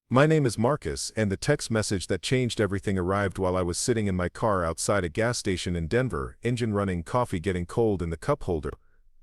My name is Marcus, and the text message that changed everything arrived while I was sitting in my car outside a gas station in Denver, engine running, coffee getting cold in the cup holder.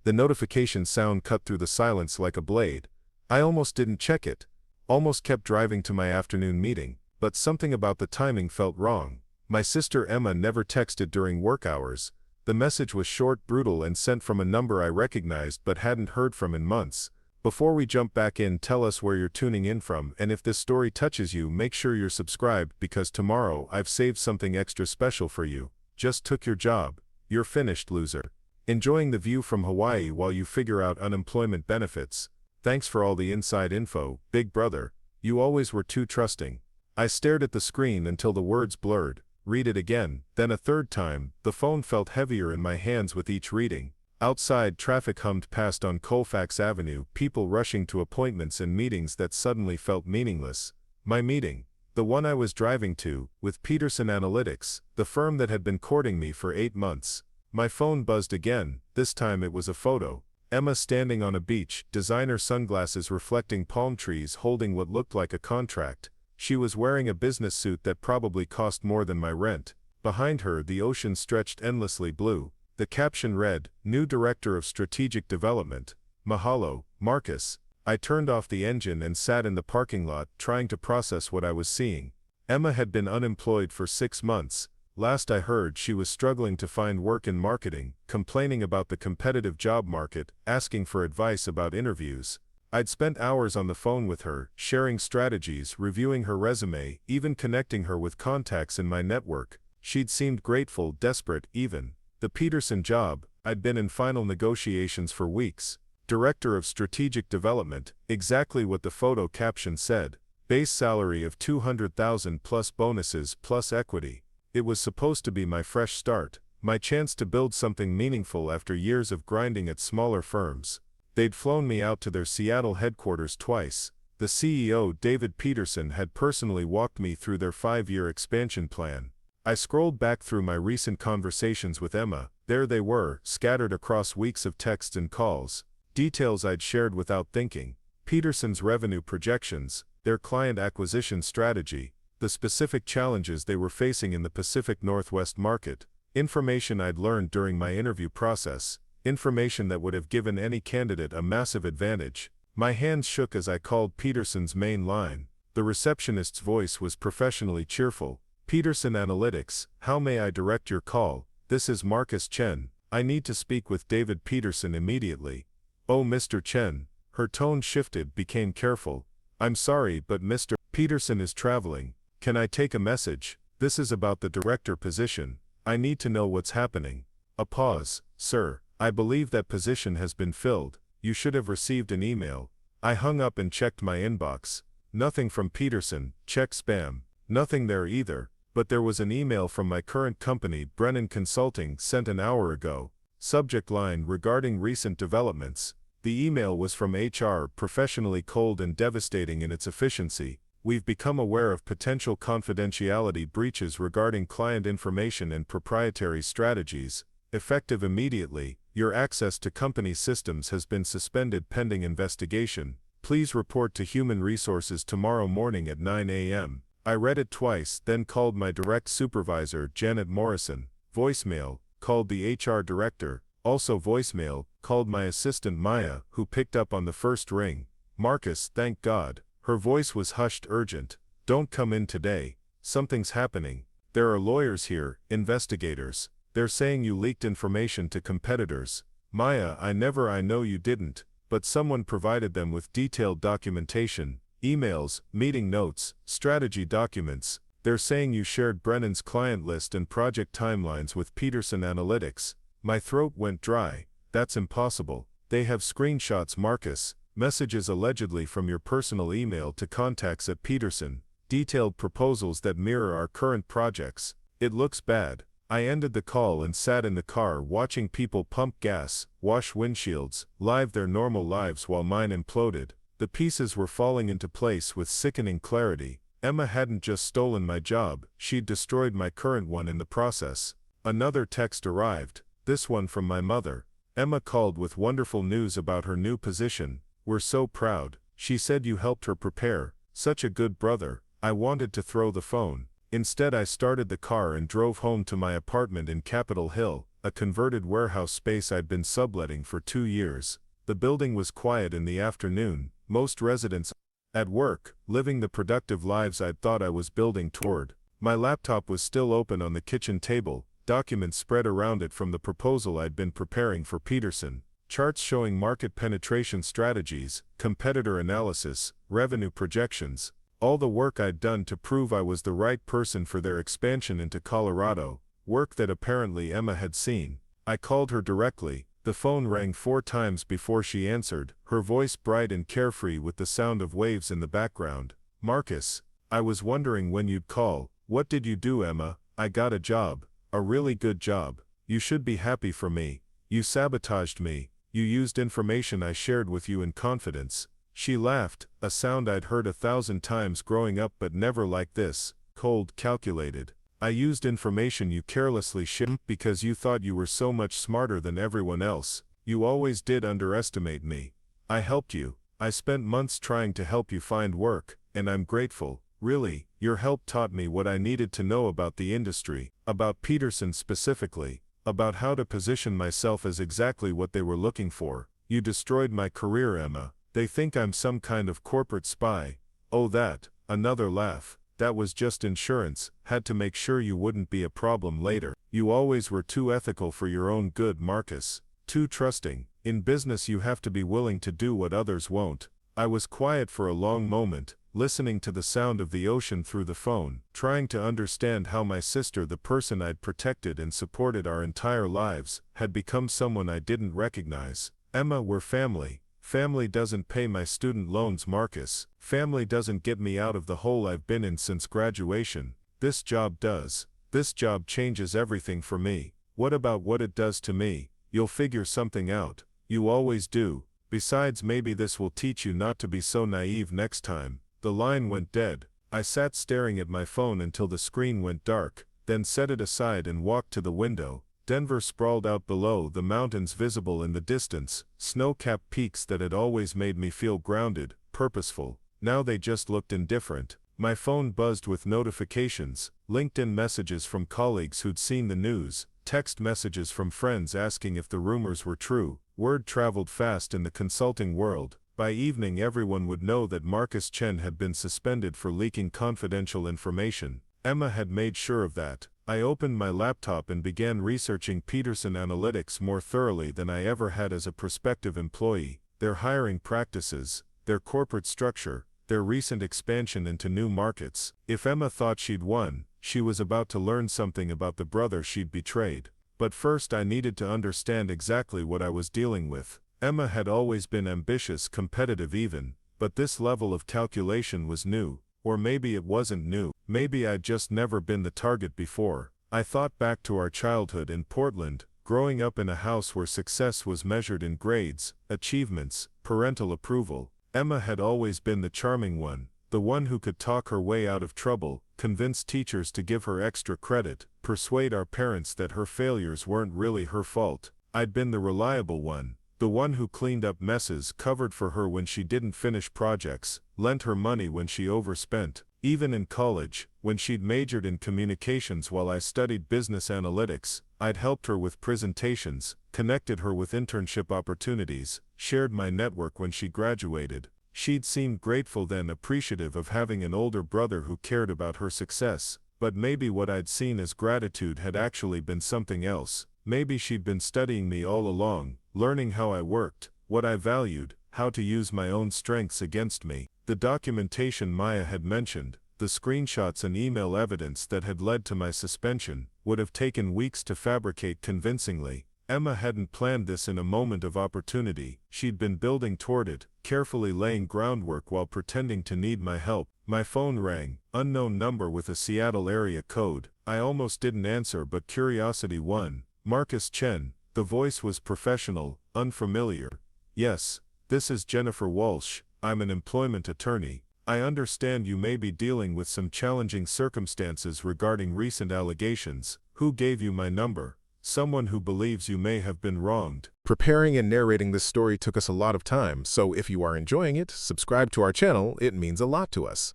The notification sound cut through the silence like a blade. I almost didn't check it. Almost kept driving to my afternoon meeting, but something about the timing felt wrong. My sister Emma never texted during work hours. The message was short, brutal, and sent from a number I recognized but hadn't heard from in months. Before we jump back in, tell us where you're tuning in from, and if this story touches you, make sure you're subscribed because tomorrow I've saved something extra special for you. Just took your job. You're finished, loser. Enjoying the view from Hawaii while you figure out unemployment benefits. Thanks for all the inside info, big brother. You always were too trusting. I stared at the screen until the words blurred. Read it again, then a third time. The phone felt heavier in my hands with each reading. Outside, traffic hummed past on Colfax Avenue, people rushing to appointments and meetings that suddenly felt meaningless. My meeting, the one I was driving to, with Peterson Analytics, the firm that had been courting me for 8 months. My phone buzzed again. This time it was a photo. Emma standing on a beach, designer sunglasses reflecting palm trees, holding what looked like a contract. She was wearing a business suit that probably cost more than my rent. Behind her, the ocean stretched endlessly blue. The caption read, "New Director of Strategic Development, Mahalo, Marcus." I turned off the engine and sat in the parking lot, trying to process what I was seeing. Emma had been unemployed for 6 months. Last I heard, she was struggling to find work in marketing, complaining about the competitive job market, asking for advice about interviews. I'd spent hours on the phone with her, sharing strategies, reviewing her resume, even connecting her with contacts in my network. She'd seemed grateful, desperate, even. The Peterson job, I'd been in final negotiations for weeks. Director of Strategic Development, exactly what the photo caption said. Base salary of $200,000 plus bonuses plus equity. It was supposed to be my fresh start, my chance to build something meaningful after years of grinding at smaller firms. They'd flown me out to their Seattle headquarters twice. The CEO, David Peterson, had personally walked me through their 5-year expansion plan. I scrolled back through my recent conversations with Emma. There they were, scattered across weeks of texts and calls. Details I'd shared without thinking. Peterson's revenue projections, their client acquisition strategy, the specific challenges they were facing in the Pacific Northwest market. Information I'd learned during my interview process. Information that would have given any candidate a massive advantage. My hands shook as I called Peterson's main line. The receptionist's voice was professionally cheerful. "Peterson Analytics, how may I direct your call? This is Marcus Chen. I need to speak with David Peterson immediately." "Oh, Mr. Chen." Her tone shifted, became careful. "I'm sorry, but Mr. Peterson is traveling. Can I take a message? This is about the director position. I need to know what's happening." A pause. "Sir, I believe that position has been filled. You should have received an email." I hung up and checked my inbox. Nothing from Peterson. Check spam. Nothing there either. But there was an email from my current company, Brennan Consulting, sent an hour ago. Subject line, regarding recent developments. The email was from HR, professionally cold and devastating in its efficiency. "We've become aware of potential confidentiality breaches regarding client information and proprietary strategies. Effective immediately, your access to company systems has been suspended pending investigation. Please report to Human Resources tomorrow morning at 9 a.m. I read it twice, then called my direct supervisor, Janet Morrison. Voicemail. Called the HR director. Also voicemail. Called my assistant Maya, who picked up on the first ring. "Marcus, thank God." Her voice was hushed, urgent. "Don't come in today. Something's happening. There are lawyers here, investigators. They're saying you leaked information to competitors." "Maya, I know you didn't, but someone provided them with detailed documentation. Emails, meeting notes, strategy documents. They're saying you shared Brennan's client list and project timelines with Peterson Analytics." My throat went dry. "That's impossible. They have screenshots, Marcus. Messages allegedly from your personal email to contacts at Peterson. Detailed proposals that mirror our current projects. It looks bad." I ended the call and sat in the car watching people pump gas, wash windshields, live their normal lives while mine imploded. The pieces were falling into place with sickening clarity. Emma hadn't just stolen my job, she'd destroyed my current one in the process. Another text arrived, this one from my mother. Emma called with wonderful news about her new position. "We're so proud." She said you helped her prepare, Such a good brother. I wanted to throw the phone. Instead, I started the car and drove home to my apartment in Capitol Hill, a converted warehouse space I'd been subletting for 2 years. The building was quiet in the afternoon, most residents at work, living the productive lives I'd thought I was building toward. My laptop was still open on the kitchen table, documents spread around it from the proposal I'd been preparing for Peterson, charts showing market penetration strategies, competitor analysis, revenue projections, all the work I'd done to prove I was the right person for their expansion into Colorado, work that apparently Emma had seen. I called her directly. The phone rang 4 times before she answered, her voice bright and carefree with the sound of waves in the background. "Marcus, I was wondering when you'd call. What did you do, Emma? I got a job. A really good job. You should be happy for me. You sabotaged me. You used information I shared with you in confidence." She laughed, a sound I'd heard 1,000 times growing up but never like this, cold, calculated. "I used information you carelessly shared because you thought you were so much smarter than everyone else. You always did underestimate me. I helped you. I spent months trying to help you find work, and I'm grateful. Really, your help taught me what I needed to know about the industry, about Peterson specifically, about how to position myself as exactly what they were looking for. You destroyed my career, Emma. They think I'm some kind of corporate spy." "Oh, that." Another laugh. "That was just insurance, had to make sure you wouldn't be a problem later. You always were too ethical for your own good, Marcus. Too trusting. In business you have to be willing to do what others won't." I was quiet for a long moment, listening to the sound of the ocean through the phone, trying to understand how my sister, the person I'd protected and supported our entire lives, had become someone I didn't recognize. "Emma, we're family. Family doesn't pay my student loans, Marcus. Family doesn't get me out of the hole I've been in since graduation. This job does. This job changes everything for me. What about what it does to me? You'll figure something out. You always do. Besides, maybe this will teach you not to be so naive next time." The line went dead. I sat staring at my phone until the screen went dark, then set it aside and walked to the window. Denver sprawled out below, the mountains visible in the distance, snow-capped peaks that had always made me feel grounded, purposeful. Now they just looked indifferent. My phone buzzed with notifications, LinkedIn messages from colleagues who'd seen the news, text messages from friends asking if the rumors were true. Word traveled fast in the consulting world. By evening everyone would know that Marcus Chen had been suspended for leaking confidential information. Emma had made sure of that. I opened my laptop and began researching Peterson Analytics more thoroughly than I ever had as a prospective employee, their hiring practices, their corporate structure, their recent expansion into new markets. If Emma thought she'd won, she was about to learn something about the brother she'd betrayed. But first I needed to understand exactly what I was dealing with. Emma had always been ambitious, competitive even, but this level of calculation was new. Or maybe it wasn't new. Maybe I'd just never been the target before. I thought back to our childhood in Portland, growing up in a house where success was measured in grades, achievements, parental approval. Emma had always been the charming one, the one who could talk her way out of trouble, convince teachers to give her extra credit, persuade our parents that her failures weren't really her fault. I'd been the reliable one. The one who cleaned up messes, covered for her when she didn't finish projects, lent her money when she overspent. Even in college, when she'd majored in communications while I studied business analytics, I'd helped her with presentations, connected her with internship opportunities, shared my network when she graduated. She'd seemed grateful then, appreciative of having an older brother who cared about her success. But maybe what I'd seen as gratitude had actually been something else. Maybe she'd been studying me all along, learning how I worked, what I valued, how to use my own strengths against me. The documentation Maya had mentioned, the screenshots and email evidence that had led to my suspension, would have taken weeks to fabricate convincingly. Emma hadn't planned this in a moment of opportunity. She'd been building toward it, carefully laying groundwork while pretending to need my help. My phone rang, unknown number with a Seattle area code. I almost didn't answer, but curiosity won. "Marcus Chen." The voice was professional, unfamiliar. "Yes, this is Jennifer Walsh. I'm an employment attorney. I understand you may be dealing with some challenging circumstances regarding recent allegations. Who gave you my number?" Someone who believes you may have been wronged. Preparing and narrating this story took us a lot of time, so if you are enjoying it, subscribe to our channel, it means a lot to us.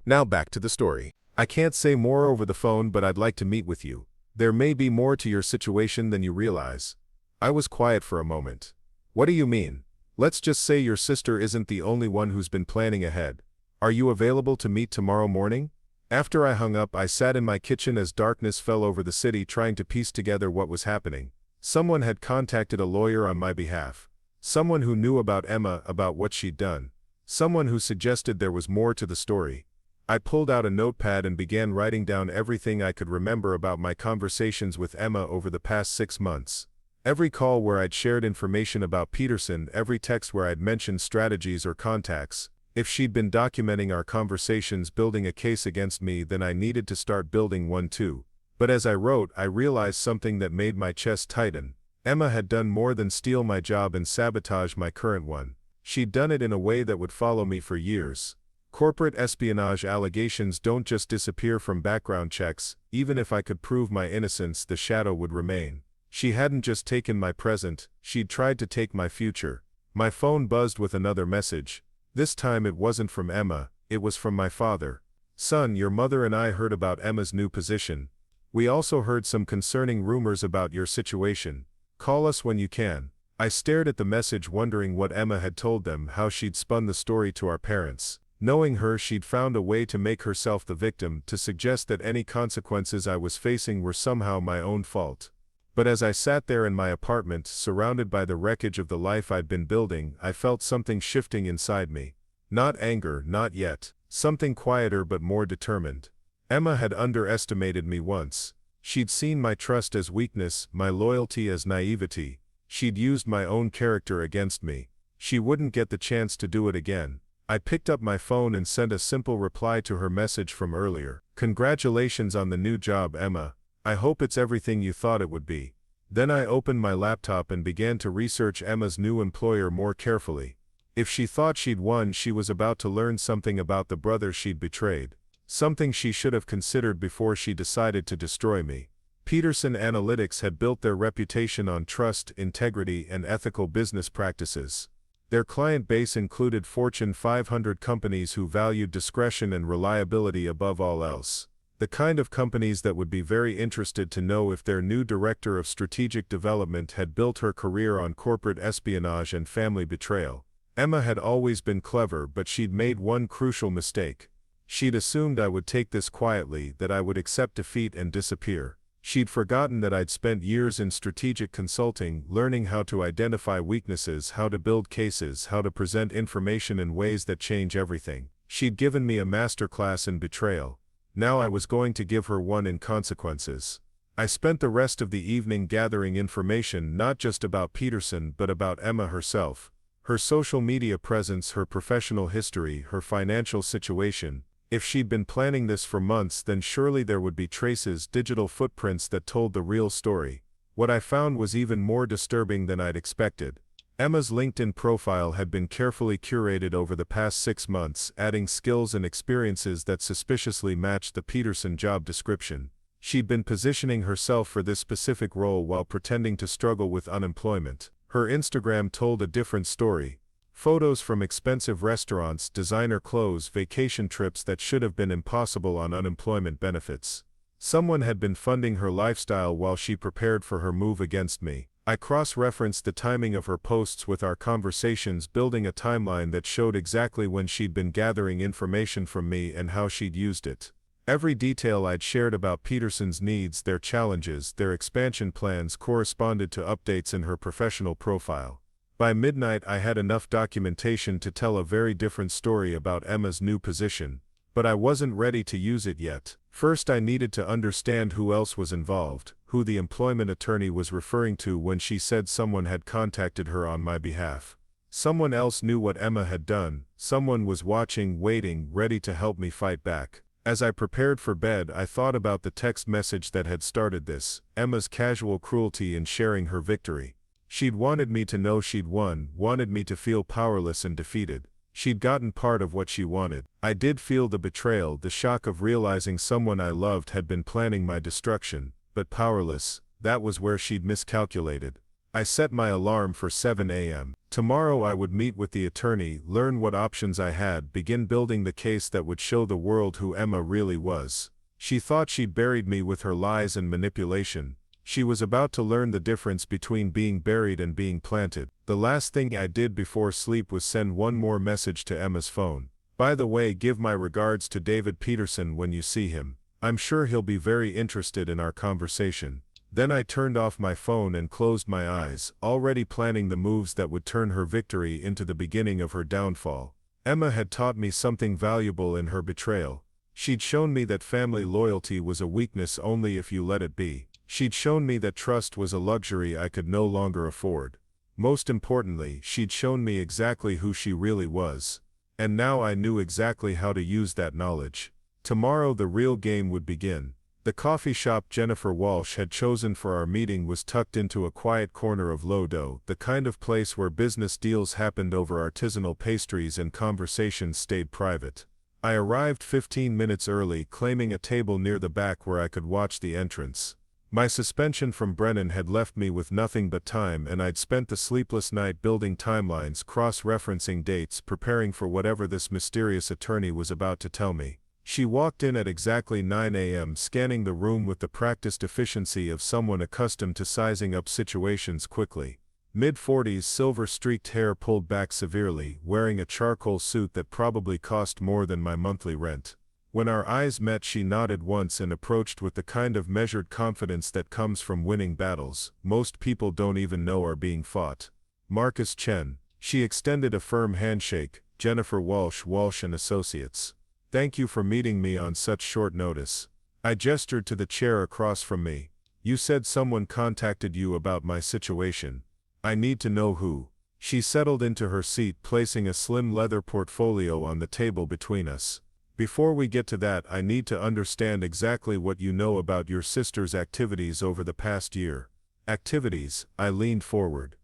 Now back to the story. I can't say more over the phone, but I'd like to meet with you. There may be more to your situation than you realize. I was quiet for a moment. What do you mean? Let's just say your sister isn't the only one who's been planning ahead. Are you available to meet tomorrow morning? After I hung up, I sat in my kitchen as darkness fell over the city, trying to piece together what was happening. Someone had contacted a lawyer on my behalf. Someone who knew about Emma, about what she'd done. Someone who suggested there was more to the story. I pulled out a notepad and began writing down everything I could remember about my conversations with Emma over the past 6 months. Every call where I'd shared information about Peterson, every text where I'd mentioned strategies or contacts. If she'd been documenting our conversations, building a case against me, then I needed to start building one too. But as I wrote, I realized something that made my chest tighten. Emma had done more than steal my job and sabotage my current one. She'd done it in a way that would follow me for years. Corporate espionage allegations don't just disappear from background checks. Even if I could prove my innocence, the shadow would remain. She hadn't just taken my present, she'd tried to take my future. My phone buzzed with another message. This time it wasn't from Emma, it was from my father. "Son, your mother and I heard about Emma's new position. We also heard some concerning rumors about your situation. Call us when you can." I stared at the message, wondering what Emma had told them, how she'd spun the story to our parents. Knowing her, she'd found a way to make herself the victim, to suggest that any consequences I was facing were somehow my own fault. But as I sat there in my apartment, surrounded by the wreckage of the life I'd been building, I felt something shifting inside me. Not anger, not yet. Something quieter but more determined. Emma had underestimated me once. She'd seen my trust as weakness, my loyalty as naivety. She'd used my own character against me. She wouldn't get the chance to do it again. I picked up my phone and sent a simple reply to her message from earlier. "Congratulations on the new job, Emma. I hope it's everything you thought it would be." Then I opened my laptop and began to research Emma's new employer more carefully. If she thought she'd won, she was about to learn something about the brother she'd betrayed. Something she should have considered before she decided to destroy me. Peterson Analytics had built their reputation on trust, integrity, and ethical business practices. Their client base included Fortune 500 companies who valued discretion and reliability above all else. The kind of companies that would be very interested to know if their new director of strategic development had built her career on corporate espionage and family betrayal. Emma had always been clever, but she'd made one crucial mistake. She'd assumed I would take this quietly, that I would accept defeat and disappear. She'd forgotten that I'd spent years in strategic consulting, learning how to identify weaknesses, how to build cases, how to present information in ways that change everything. She'd given me a masterclass in betrayal. Now I was going to give her one in consequences. I spent the rest of the evening gathering information, not just about Peterson but about Emma herself. Her social media presence, her professional history, her financial situation. If she'd been planning this for months, then surely there would be traces, digital footprints that told the real story. What I found was even more disturbing than I'd expected. Emma's LinkedIn profile had been carefully curated over the past 6 months, adding skills and experiences that suspiciously matched the Peterson job description. She'd been positioning herself for this specific role while pretending to struggle with unemployment. Her Instagram told a different story. Photos from expensive restaurants, designer clothes, vacation trips that should have been impossible on unemployment benefits. Someone had been funding her lifestyle while she prepared for her move against me. I cross-referenced the timing of her posts with our conversations, building a timeline that showed exactly when she'd been gathering information from me and how she'd used it. Every detail I'd shared about Peterson's needs, their challenges, their expansion plans corresponded to updates in her professional profile. By midnight I had enough documentation to tell a very different story about Emma's new position, but I wasn't ready to use it yet. First I needed to understand who else was involved, who the employment attorney was referring to when she said someone had contacted her on my behalf. Someone else knew what Emma had done, someone was watching, waiting, ready to help me fight back. As I prepared for bed, I thought about the text message that had started this, Emma's casual cruelty in sharing her victory. She'd wanted me to know she'd won, wanted me to feel powerless and defeated. She'd gotten part of what she wanted. I did feel the betrayal, the shock of realizing someone I loved had been planning my destruction, but powerless. That was where she'd miscalculated. I set my alarm for 7 a.m. Tomorrow I would meet with the attorney, learn what options I had, begin building the case that would show the world who Emma really was. She thought she'd buried me with her lies and manipulation. She was about to learn the difference between being buried and being planted. The last thing I did before sleep was send one more message to Emma's phone. By the way, give my regards to David Peterson when you see him. I'm sure he'll be very interested in our conversation. Then I turned off my phone and closed my eyes, already planning the moves that would turn her victory into the beginning of her downfall. Emma had taught me something valuable in her betrayal. She'd shown me that family loyalty was a weakness only if you let it be. She'd shown me that trust was a luxury I could no longer afford. Most importantly, she'd shown me exactly who she really was. And now I knew exactly how to use that knowledge. Tomorrow the real game would begin. The coffee shop Jennifer Walsh had chosen for our meeting was tucked into a quiet corner of Lodo, the kind of place where business deals happened over artisanal pastries and conversations stayed private. I arrived 15 minutes early, claiming a table near the back where I could watch the entrance. My suspension from Brennan had left me with nothing but time, and I'd spent the sleepless night building timelines, cross-referencing dates, preparing for whatever this mysterious attorney was about to tell me. She walked in at exactly 9 a.m., scanning the room with the practiced efficiency of someone accustomed to sizing up situations quickly. Mid-40s, silver-streaked hair pulled back severely, wearing a charcoal suit that probably cost more than my monthly rent. When our eyes met, she nodded once and approached with the kind of measured confidence that comes from winning battles most people don't even know are being fought. Marcus Chen. She extended a firm handshake. Jennifer Walsh, Walsh & Associates. Thank you for meeting me on such short notice. I gestured to the chair across from me. You said someone contacted you about my situation. I need to know who. She settled into her seat, placing a slim leather portfolio on the table between us. Before we get to that, I need to understand exactly what you know about your sister's activities over the past year. Activities? I leaned forward.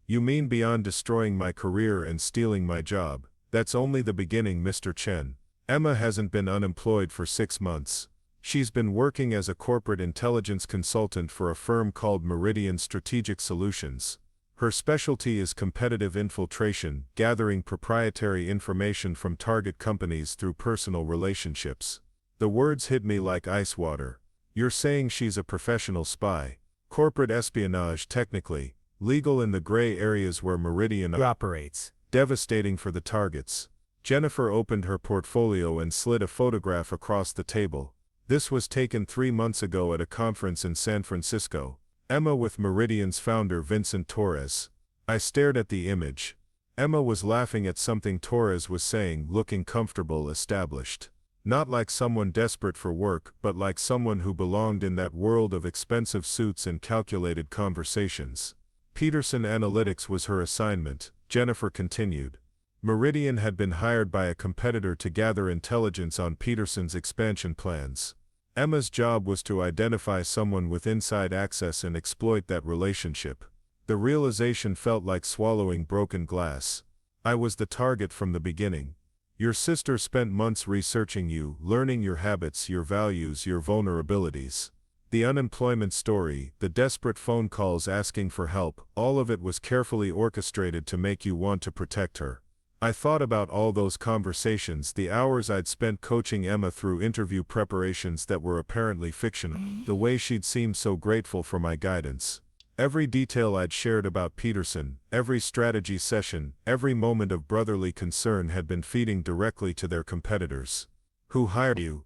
You mean beyond destroying my career and stealing my job? That's only the beginning, Mr. Chen. Emma hasn't been unemployed for 6 months. She's been working as a corporate intelligence consultant for a firm called Meridian Strategic Solutions. Her specialty is competitive infiltration, gathering proprietary information from target companies through personal relationships. The words hit me like ice water. You're saying she's a professional spy? Corporate espionage technically, legal in the gray areas where Meridian operates, devastating for the targets. Jennifer opened her portfolio and slid a photograph across the table. This was taken 3 months ago at a conference in San Francisco. Emma with Meridian's founder Vincent Torres. I stared at the image. Emma was laughing at something Torres was saying, looking comfortable, established. Not like someone desperate for work, but like someone who belonged in that world of expensive suits and calculated conversations. Peterson Analytics was her assignment, Jennifer continued. Meridian had been hired by a competitor to gather intelligence on Peterson's expansion plans. Emma's job was to identify someone with inside access and exploit that relationship. The realization felt like swallowing broken glass. I was the target from the beginning. Your sister spent months researching you, learning your habits, your values, your vulnerabilities. The unemployment story, the desperate phone calls asking for help, all of it was carefully orchestrated to make you want to protect her. I thought about all those conversations, the hours I'd spent coaching Emma through interview preparations that were apparently fictional, the way she'd seemed so grateful for my guidance. Every detail I'd shared about Peterson, every strategy session, every moment of brotherly concern had been feeding directly to their competitors. Who hired you?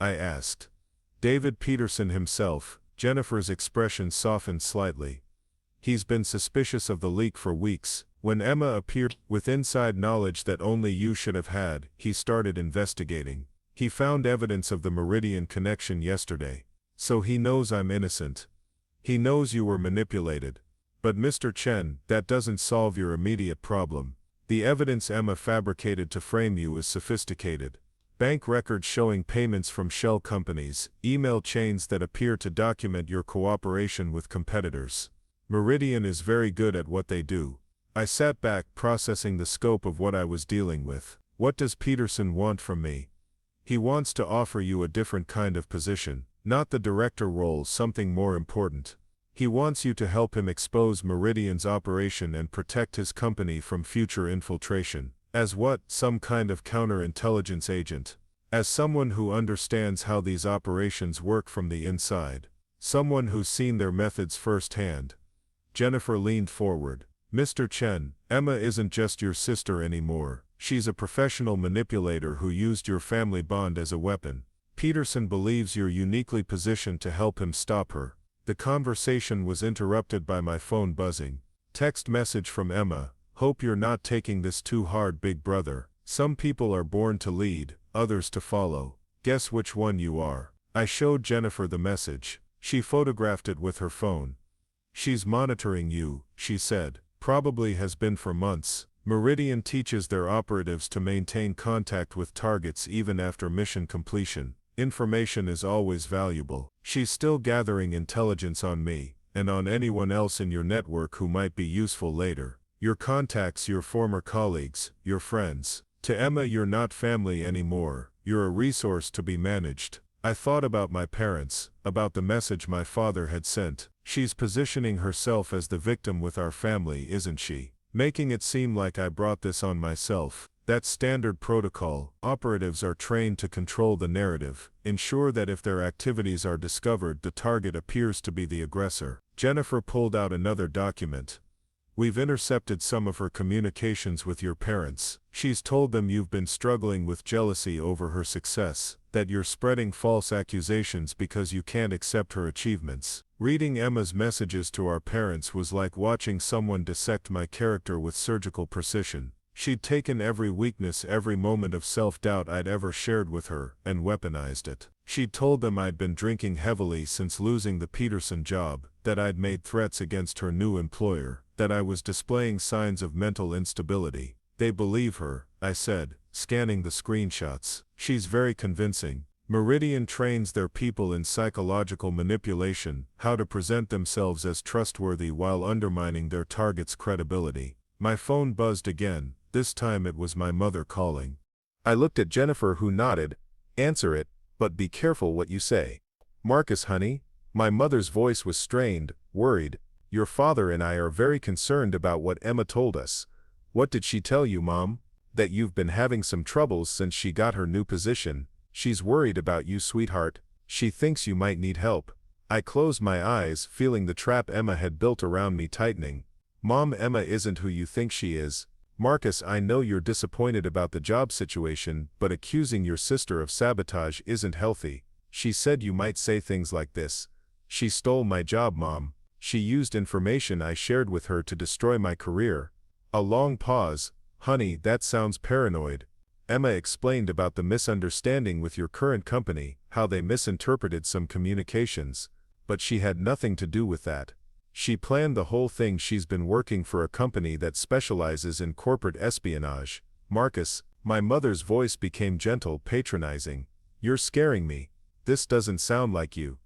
I asked. David Peterson himself. Jennifer's expression softened slightly. He's been suspicious of the leak for weeks. When Emma appeared with inside knowledge that only you should have had, he started investigating. He found evidence of the Meridian connection yesterday. So he knows I'm innocent. He knows you were manipulated. But Mr. Chen, that doesn't solve your immediate problem. The evidence Emma fabricated to frame you is sophisticated. Bank records showing payments from shell companies, email chains that appear to document your cooperation with competitors. Meridian is very good at what they do. I sat back, processing the scope of what I was dealing with. What does Peterson want from me? He wants to offer you a different kind of position. Not the director role, something more important. He wants you to help him expose Meridian's operation and protect his company from future infiltration. As what? Some kind of counterintelligence agent. As someone who understands how these operations work from the inside. Someone who's seen their methods firsthand. Jennifer leaned forward. Mr. Chen, Emma isn't just your sister anymore. She's a professional manipulator who used your family bond as a weapon. Peterson believes you're uniquely positioned to help him stop her. The conversation was interrupted by my phone buzzing. Text message from Emma. Hope you're not taking this too hard, big brother. Some people are born to lead, others to follow. Guess which one you are. I showed Jennifer the message. She photographed it with her phone. She's monitoring you, she said. Probably has been for months. Meridian teaches their operatives to maintain contact with targets even after mission completion. Information is always valuable. She's still gathering intelligence on me, and on anyone else in your network who might be useful later. Your contacts, your former colleagues, your friends. To Emma, you're not family anymore. You're a resource to be managed. I thought about my parents, about the message my father had sent. She's positioning herself as the victim with our family, isn't she? Making it seem like I brought this on myself. That's standard protocol. Operatives are trained to control the narrative, ensure that if their activities are discovered, the target appears to be the aggressor. Jennifer pulled out another document. We've intercepted some of her communications with your parents. She's told them you've been struggling with jealousy over her success, that you're spreading false accusations because you can't accept her achievements. Reading Emma's messages to our parents was like watching someone dissect my character with surgical precision. She'd taken every weakness, every moment of self-doubt I'd ever shared with her, and weaponized it. She'd told them I'd been drinking heavily since losing the Peterson job, that I'd made threats against her new employer, that I was displaying signs of mental instability. They believe her, I said, scanning the screenshots. She's very convincing. Meridian trains their people in psychological manipulation, how to present themselves as trustworthy while undermining their target's credibility. My phone buzzed again. This time it was my mother calling. I looked at Jennifer, who nodded. Answer it, but be careful what you say. Marcus, honey. My mother's voice was strained, worried. Your father and I are very concerned about what Emma told us. What did she tell you, Mom? That you've been having some troubles since she got her new position. She's worried about you, sweetheart. She thinks you might need help. I closed my eyes, feeling the trap Emma had built around me tightening. Mom, Emma isn't who you think she is. Marcus, I know you're disappointed about the job situation, but accusing your sister of sabotage isn't healthy. She said you might say things like this. She stole my job, Mom. She used information I shared with her to destroy my career. A long pause. Honey, that sounds paranoid. Emma explained about the misunderstanding with your current company, how they misinterpreted some communications. But she had nothing to do with that. She planned the whole thing. She's been working for a company that specializes in corporate espionage. Marcus, my mother's voice became gentle, patronizing. You're scaring me. This doesn't sound like you.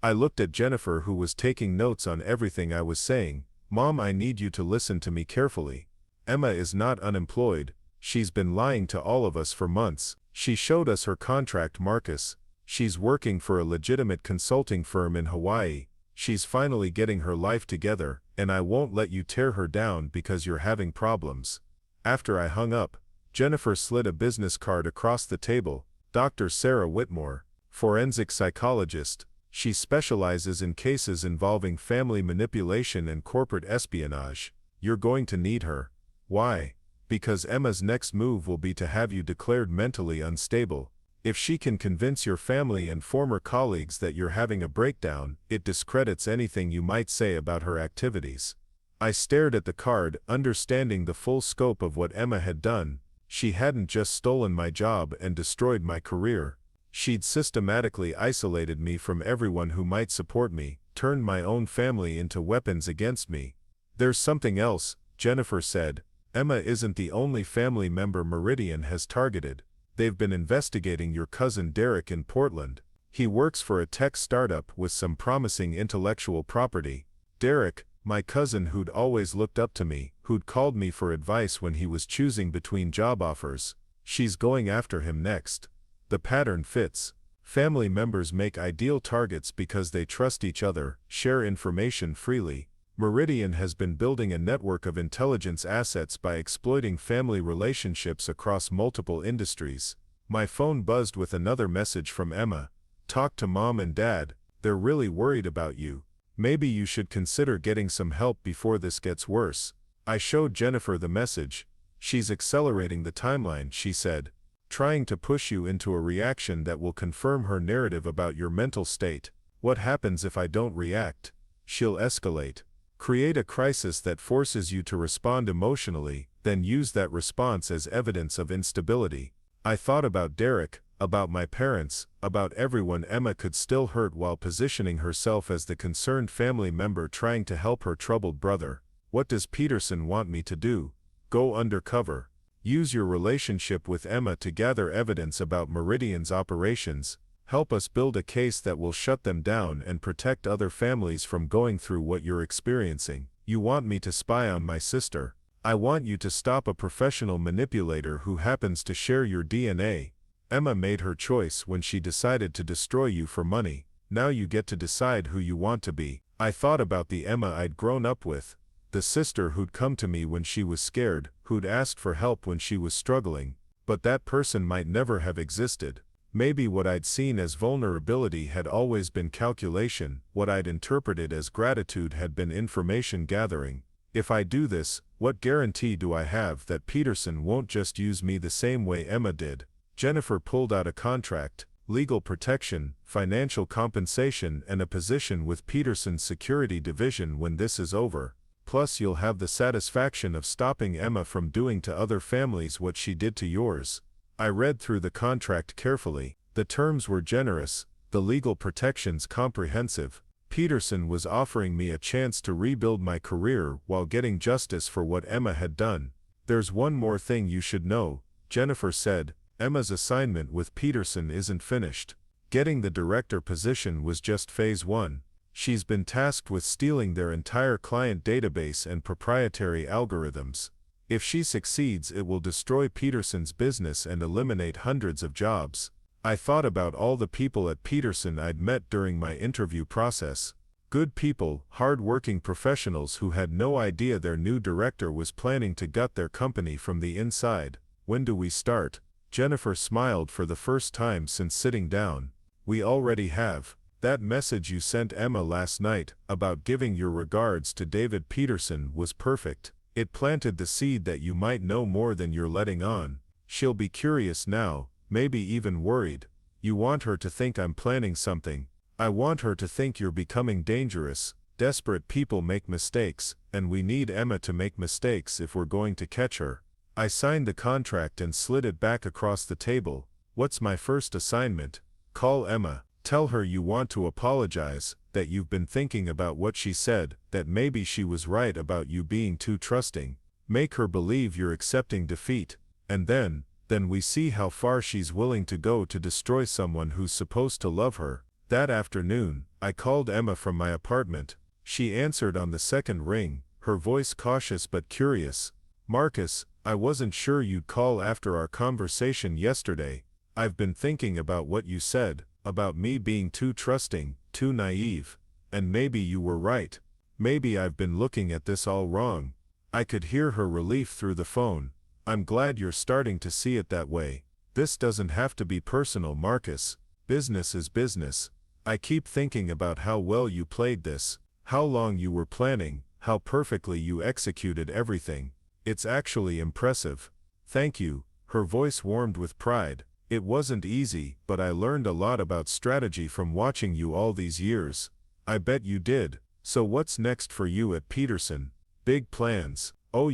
I looked at Jennifer, who was taking notes on everything I was saying. Mom, I need you to listen to me carefully. Emma is not unemployed. She's been lying to all of us for months. She showed us her contract, Marcus. She's working for a legitimate consulting firm in Hawaii. She's finally getting her life together, and I won't let you tear her down because you're having problems. After I hung up, Jennifer slid a business card across the table. Dr. Sarah Whitmore, forensic psychologist. She specializes in cases involving family manipulation and corporate espionage. You're going to need her. Why? Because Emma's next move will be to have you declared mentally unstable. If she can convince your family and former colleagues that you're having a breakdown, it discredits anything you might say about her activities. I stared at the card, understanding the full scope of what Emma had done. She hadn't just stolen my job and destroyed my career. She'd systematically isolated me from everyone who might support me, turned my own family into weapons against me. There's something else, Jennifer said. Emma isn't the only family member Meridian has targeted. They've been investigating your cousin Derek in Portland. He works for a tech startup with some promising intellectual property. Derek, my cousin who'd always looked up to me, who'd called me for advice when he was choosing between job offers. She's going after him next. The pattern fits. Family members make ideal targets because they trust each other, share information freely. Meridian has been building a network of intelligence assets by exploiting family relationships across multiple industries. My phone buzzed with another message from Emma. Talk to mom and dad, they're really worried about you. Maybe you should consider getting some help before this gets worse. I showed Jennifer the message. She's accelerating the timeline, she said, trying to push you into a reaction that will confirm her narrative about your mental state. What happens if I don't react? She'll escalate. Create a crisis that forces you to respond emotionally, then use that response as evidence of instability. I thought about Derek, about my parents, about everyone Emma could still hurt while positioning herself as the concerned family member trying to help her troubled brother. What does Peterson want me to do? Go undercover. Use your relationship with Emma to gather evidence about Meridian's operations. Help us build a case that will shut them down and protect other families from going through what you're experiencing. You want me to spy on my sister. I want you to stop a professional manipulator who happens to share your DNA. Emma made her choice when she decided to destroy you for money. Now you get to decide who you want to be. I thought about the Emma I'd grown up with. The sister who'd come to me when she was scared, who'd asked for help when she was struggling. But that person might never have existed. Maybe what I'd seen as vulnerability had always been calculation, what I'd interpreted as gratitude had been information gathering. If I do this, what guarantee do I have that Peterson won't just use me the same way Emma did? Jennifer pulled out a contract, legal protection, financial compensation, and a position with Peterson's security division when this is over. Plus you'll have the satisfaction of stopping Emma from doing to other families what she did to yours. I read through the contract carefully. The terms were generous, the legal protections comprehensive. Peterson was offering me a chance to rebuild my career while getting justice for what Emma had done. There's one more thing you should know, Jennifer said. Emma's assignment with Peterson isn't finished. Getting the director position was just phase 1. She's been tasked with stealing their entire client database and proprietary algorithms. If she succeeds, it will destroy Peterson's business and eliminate hundreds of jobs. I thought about all the people at Peterson I'd met during my interview process. Good people, hard-working professionals who had no idea their new director was planning to gut their company from the inside. When do we start? Jennifer smiled for the first time since sitting down. We already have. That message you sent Emma last night, about giving your regards to David Peterson, was perfect. It planted the seed that you might know more than you're letting on. She'll be curious now, maybe even worried. You want her to think I'm planning something. I want her to think you're becoming dangerous. Desperate people make mistakes, and we need Emma to make mistakes if we're going to catch her. I signed the contract and slid it back across the table. What's my first assignment? Call Emma. Tell her you want to apologize, that you've been thinking about what she said, that maybe she was right about you being too trusting. Make her believe you're accepting defeat. And then we see how far she's willing to go to destroy someone who's supposed to love her. That afternoon, I called Emma from my apartment. She answered on the second ring, her voice cautious but curious. Marcus, I wasn't sure you'd call after our conversation yesterday. I've been thinking about what you said, about me being too trusting, too naive. And maybe you were right. Maybe I've been looking at this all wrong. I could hear her relief through the phone. I'm glad you're starting to see it that way. This doesn't have to be personal, Marcus. Business is business. I keep thinking about how well you played this, how long you were planning, how perfectly you executed everything. It's actually impressive. Thank you. Her voice warmed with pride. It wasn't easy, but I learned a lot about strategy from watching you all these years. I bet you did. So what's next for you at Peterson? Big plans. Oh,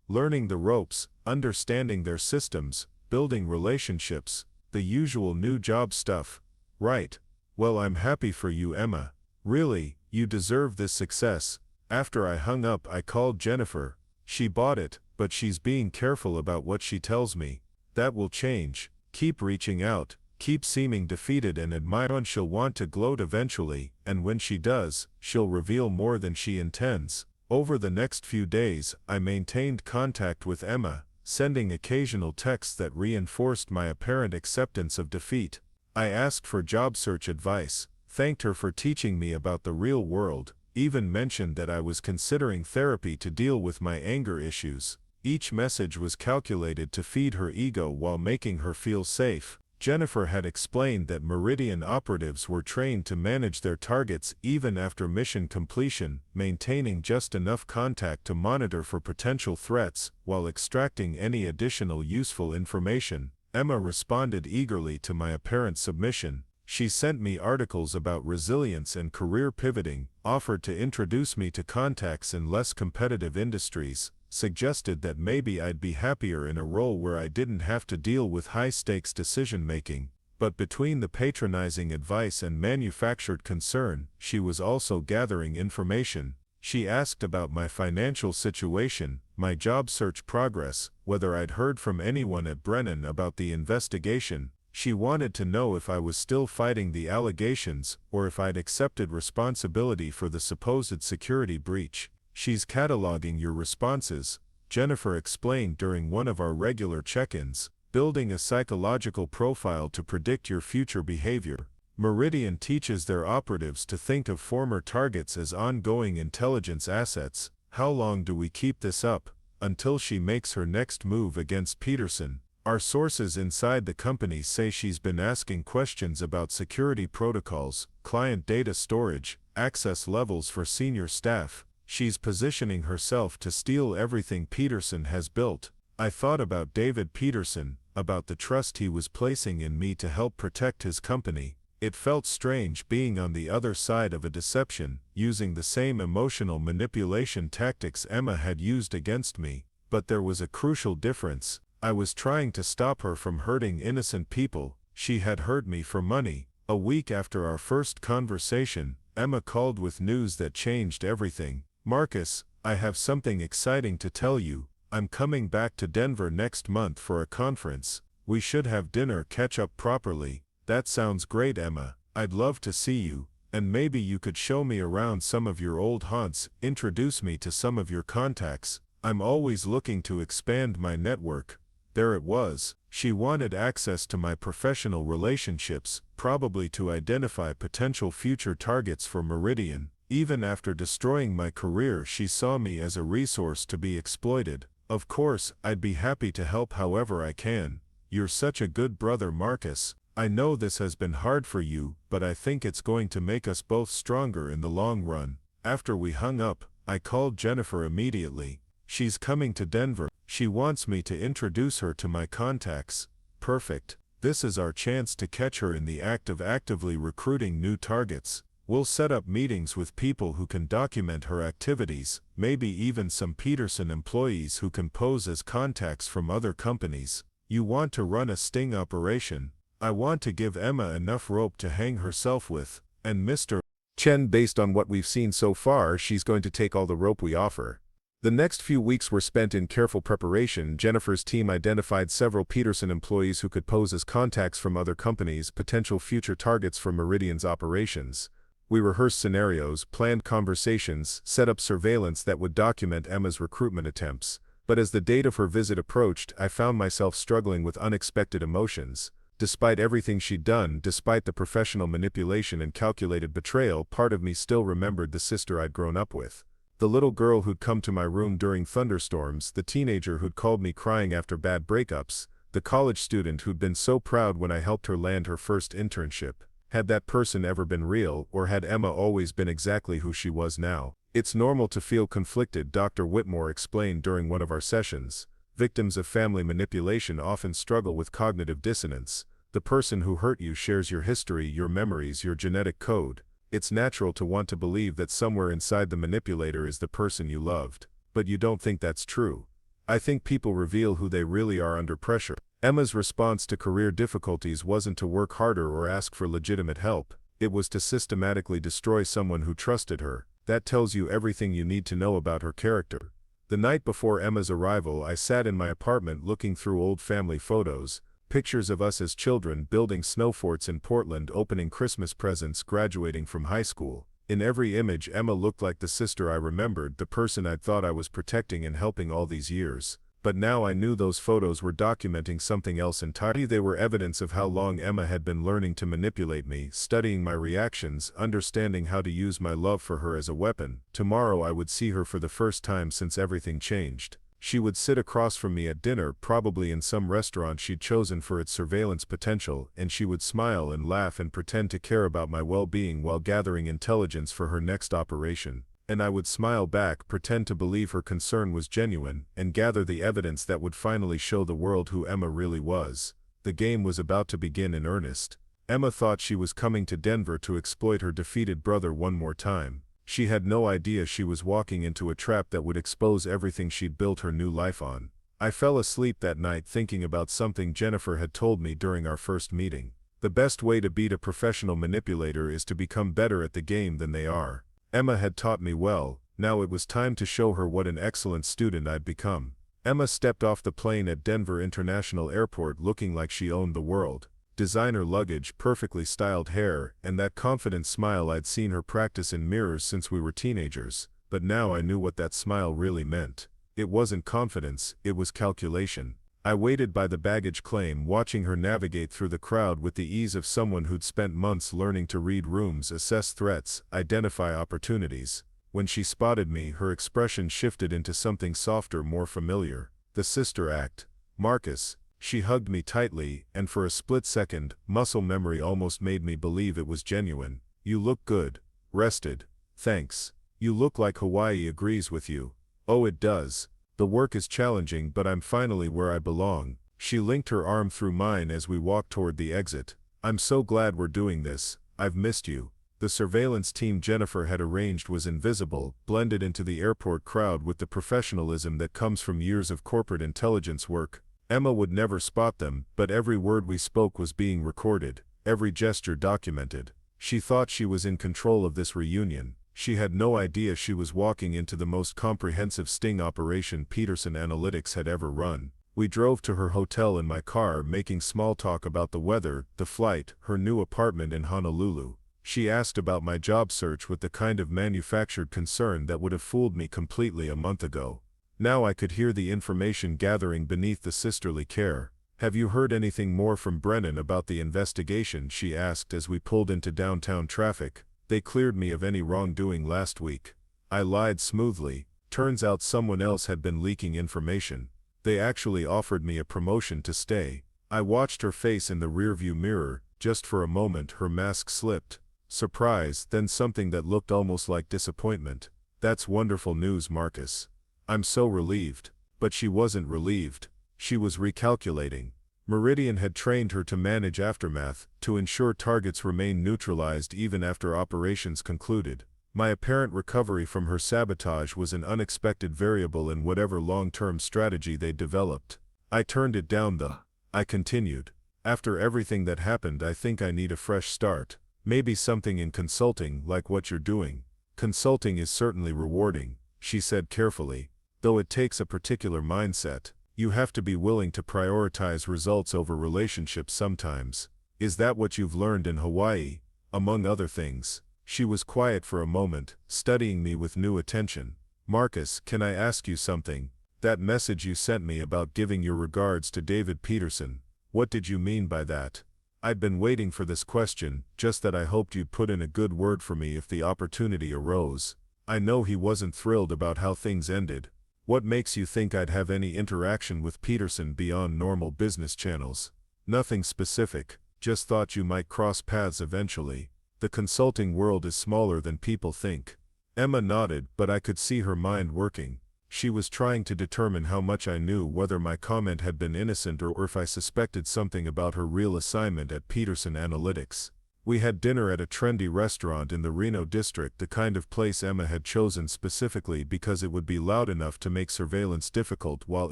learning the ropes, understanding their systems, building relationships, the usual new job stuff. Right. Well, I'm happy for you, Emma. Really, you deserve this success. After I hung up, I called Jennifer. She bought it, but she's being careful about what she tells me. That will change. Keep reaching out, keep seeming defeated and admiring. She'll want to gloat eventually, and when she does, she'll reveal more than she intends. Over the next few days, I maintained contact with Emma, sending occasional texts that reinforced my apparent acceptance of defeat. I asked for job search advice, thanked her for teaching me about the real world, even mentioned that I was considering therapy to deal with my anger issues. Each message was calculated to feed her ego while making her feel safe. Jennifer had explained that Meridian operatives were trained to manage their targets even after mission completion, maintaining just enough contact to monitor for potential threats, while extracting any additional useful information. Emma responded eagerly to my apparent submission. She sent me articles about resilience and career pivoting, offered to introduce me to contacts in less competitive industries, suggested that maybe I'd be happier in a role where I didn't have to deal with high-stakes decision-making. But between the patronizing advice and manufactured concern, she was also gathering information. She asked about my financial situation, my job search progress, whether I'd heard from anyone at Brennan about the investigation. She wanted to know if I was still fighting the allegations, or if I'd accepted responsibility for the supposed security breach. "She's cataloging your responses," Jennifer explained during one of our regular check-ins, "building a psychological profile to predict your future behavior." Meridian teaches their operatives to think of former targets as ongoing intelligence assets. How long do we keep this up? Until she makes her next move against Peterson. Our sources inside the company say she's been asking questions about security protocols, client data storage, access levels for senior staff. She's positioning herself to steal everything Peterson has built. I thought about David Peterson, about the trust he was placing in me to help protect his company. It felt strange being on the other side of a deception, using the same emotional manipulation tactics Emma had used against me. But there was a crucial difference. I was trying to stop her from hurting innocent people. She had hurt me for money. A week after our first conversation, Emma called with news that changed everything. "Marcus, I have something exciting to tell you. I'm coming back to Denver next month for a conference. We should have dinner, catch up properly." "That sounds great, Emma. I'd love to see you, and maybe you could show me around some of your old haunts, introduce me to some of your contacts. I'm always looking to expand my network." There it was. She wanted access to my professional relationships, probably to identify potential future targets for Meridian. Even after destroying my career, she saw me as a resource to be exploited. "Of course, I'd be happy to help however I can. You're such a good brother, Marcus. I know this has been hard for you, but I think it's going to make us both stronger in the long run." After we hung up, I called Jennifer immediately. "She's coming to Denver. She wants me to introduce her to my contacts." "Perfect. This is our chance to catch her in the act of actively recruiting new targets. We'll set up meetings with people who can document her activities, maybe even some Peterson employees who can pose as contacts from other companies. You want to run a sting operation. I want to give Emma enough rope to hang herself with, and Mr. Chen, based on what we've seen so far, she's going to take all the rope we offer." The next few weeks were spent in careful preparation. Jennifer's team identified several Peterson employees who could pose as contacts from other companies, potential future targets for Meridian's operations. We rehearsed scenarios, planned conversations, set up surveillance that would document Emma's recruitment attempts. But as the date of her visit approached, I found myself struggling with unexpected emotions. Despite everything she'd done, despite the professional manipulation and calculated betrayal, part of me still remembered the sister I'd grown up with. The little girl who'd come to my room during thunderstorms, the teenager who'd called me crying after bad breakups, the college student who'd been so proud when I helped her land her first internship. Had that person ever been real, or had Emma always been exactly who she was now? "It's normal to feel conflicted," Dr. Whitmore explained during one of our sessions. "Victims of family manipulation often struggle with cognitive dissonance. The person who hurt you shares your history, your memories, your genetic code. It's natural to want to believe that somewhere inside the manipulator is the person you loved. But you don't think that's true. I think people reveal who they really are under pressure." Emma's response to career difficulties wasn't to work harder or ask for legitimate help. It was to systematically destroy someone who trusted her. That tells you everything you need to know about her character. The night before Emma's arrival, I sat in my apartment looking through old family photos. Pictures of us as children, building snow forts in Portland, opening Christmas presents, graduating from high school. In every image, Emma looked like the sister I remembered, the person I'd thought I was protecting and helping all these years. But now I knew those photos were documenting something else entirely. They were evidence of how long Emma had been learning to manipulate me, studying my reactions, understanding how to use my love for her as a weapon. Tomorrow I would see her for the first time since everything changed. She would sit across from me at dinner, probably in some restaurant she'd chosen for its surveillance potential, and she would smile and laugh and pretend to care about my well-being while gathering intelligence for her next operation. And I would smile back, pretend to believe her concern was genuine, and gather the evidence that would finally show the world who Emma really was. The game was about to begin in earnest. Emma thought she was coming to Denver to exploit her defeated brother one more time. She had no idea she was walking into a trap that would expose everything she'd built her new life on. I fell asleep that night thinking about something Jennifer had told me during our first meeting. The best way to beat a professional manipulator is to become better at the game than they are. Emma had taught me well. Now it was time to show her what an excellent student I'd become. Emma stepped off the plane at Denver International Airport looking like she owned the world. Designer luggage, perfectly styled hair, and that confident smile I'd seen her practice in mirrors since we were teenagers. But now I knew what that smile really meant. It wasn't confidence, it was calculation. I waited by the baggage claim, watching her navigate through the crowd with the ease of someone who'd spent months learning to read rooms, assess threats, identify opportunities. When she spotted me, her expression shifted into something softer, more familiar. The sister act. Marcus. She hugged me tightly, and for a split second, muscle memory almost made me believe it was genuine. You look good. Rested. Thanks. You look like Hawaii agrees with you. Oh, it does. The work is challenging, but I'm finally where I belong. She linked her arm through mine as we walked toward the exit. I'm so glad we're doing this. I've missed you. The surveillance team Jennifer had arranged was invisible, blended into the airport crowd with the professionalism that comes from years of corporate intelligence work. Emma would never spot them, but every word we spoke was being recorded, every gesture documented. She thought she was in control of this reunion. She had no idea she was walking into the most comprehensive sting operation Peterson Analytics had ever run. We drove to her hotel in my car, making small talk about the weather, the flight, her new apartment in Honolulu. She asked about my job search with the kind of manufactured concern that would have fooled me completely a month ago. Now I could hear the information gathering beneath the sisterly care. Have you heard anything more from Brennan about the investigation? She asked as we pulled into downtown traffic. They cleared me of any wrongdoing last week. I lied smoothly. Turns out someone else had been leaking information. They actually offered me a promotion to stay. I watched her face in the rearview mirror. Just for a moment her mask slipped. Surprise, then something that looked almost like disappointment. That's wonderful news, Marcus. I'm so relieved. But she wasn't relieved. She was recalculating. Meridian had trained her to manage aftermath, to ensure targets remained neutralized even after operations concluded. My apparent recovery from her sabotage was an unexpected variable in whatever long-term strategy they developed. I turned it down though. I continued. After everything that happened, I think I need a fresh start. Maybe something in consulting, like what you're doing. Consulting is certainly rewarding, she said carefully, though it takes a particular mindset. You have to be willing to prioritize results over relationships sometimes. Is that what you've learned in Hawaii? Among other things. She was quiet for a moment, studying me with new attention. Marcus, can I ask you something? That message you sent me about giving your regards to David Peterson, what did you mean by that? I'd been waiting for this question, just that I hoped you'd put in a good word for me if the opportunity arose. I know he wasn't thrilled about how things ended. What makes you think I'd have any interaction with Peterson beyond normal business channels? Nothing specific, just thought you might cross paths eventually. The consulting world is smaller than people think. Emma nodded, but I could see her mind working. She was trying to determine how much I knew, whether my comment had been innocent or if I suspected something about her real assignment at Peterson Analytics. We had dinner at a trendy restaurant in the Reno district, the kind of place Emma had chosen specifically because it would be loud enough to make surveillance difficult while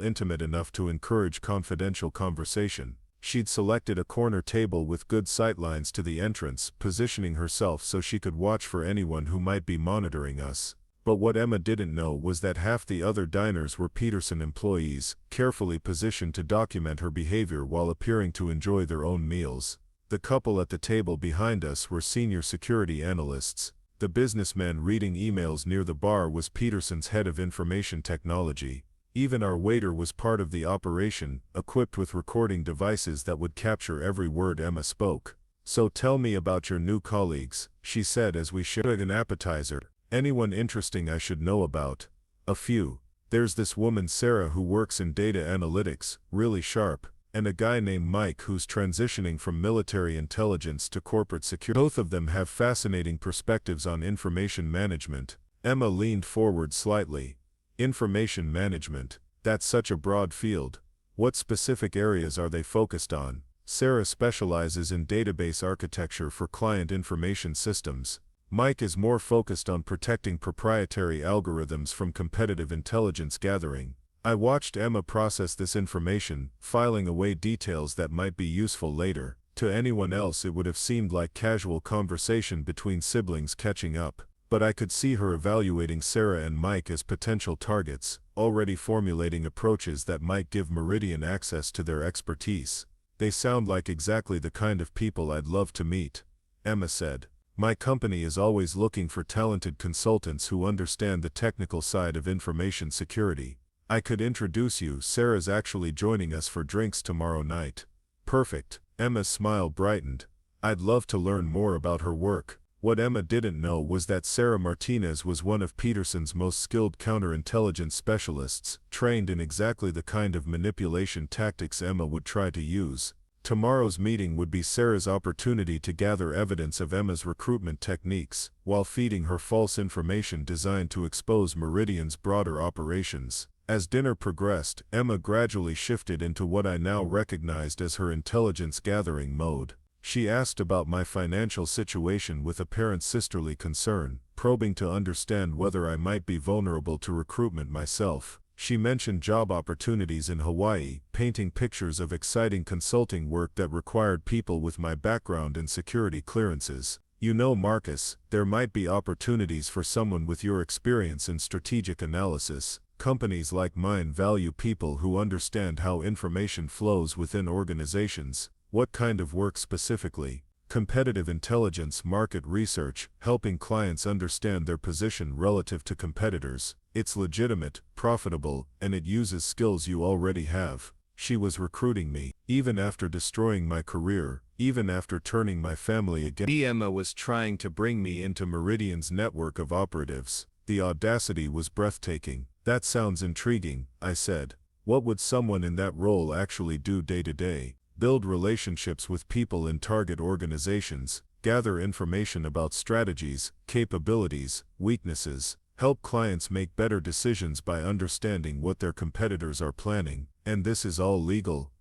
intimate enough to encourage confidential conversation. She'd selected a corner table with good sightlines to the entrance, positioning herself so she could watch for anyone who might be monitoring us. But what Emma didn't know was that half the other diners were Peterson employees, carefully positioned to document her behavior while appearing to enjoy their own meals. The couple at the table behind us were senior security analysts. The businessman reading emails near the bar was Peterson's head of information technology. Even our waiter was part of the operation, equipped with recording devices that would capture every word Emma spoke. "So tell me about your new colleagues," she said as we shared an appetizer. "Anyone interesting I should know about?" "A few. There's this woman Sarah who works in data analytics, really sharp, and a guy named Mike who's transitioning from military intelligence to corporate security. Both of them have fascinating perspectives on information management." Emma leaned forward slightly. "Information management, that's such a broad field. What specific areas are they focused on?" "Sarah specializes in database architecture for client information systems. Mike is more focused on protecting proprietary algorithms from competitive intelligence gathering." I watched Emma process this information, filing away details that might be useful later. To anyone else it would have seemed like casual conversation between siblings catching up, but I could see her evaluating Sarah and Mike as potential targets, already formulating approaches that might give Meridian access to their expertise. "They sound like exactly the kind of people I'd love to meet," Emma said. "My company is always looking for talented consultants who understand the technical side of information security. I could introduce you. Sarah's actually joining us for drinks tomorrow night." "Perfect." Emma's smile brightened. "I'd love to learn more about her work." What Emma didn't know was that Sarah Martinez was one of Peterson's most skilled counterintelligence specialists, trained in exactly the kind of manipulation tactics Emma would try to use. Tomorrow's meeting would be Sarah's opportunity to gather evidence of Emma's recruitment techniques, while feeding her false information designed to expose Meridian's broader operations. As dinner progressed, Emma gradually shifted into what I now recognized as her intelligence gathering mode. She asked about my financial situation with apparent sisterly concern, probing to understand whether I might be vulnerable to recruitment myself. She mentioned job opportunities in Hawaii, painting pictures of exciting consulting work that required people with my background and security clearances. "You know, Marcus, there might be opportunities for someone with your experience in strategic analysis. Companies like mine value people who understand how information flows within organizations." "What kind of work specifically?" "Competitive intelligence, market research, helping clients understand their position relative to competitors. It's legitimate, profitable, and it uses skills you already have." She was recruiting me, even after destroying my career, even after turning my family against me. Emma was trying to bring me into Meridian's network of operatives. The audacity was breathtaking. "That sounds intriguing," I said. "What would someone in that role actually do day to day?" "Build relationships with people in target organizations, gather information about strategies, capabilities, weaknesses, help clients make better decisions by understanding what their competitors are planning." "And this is all legal?"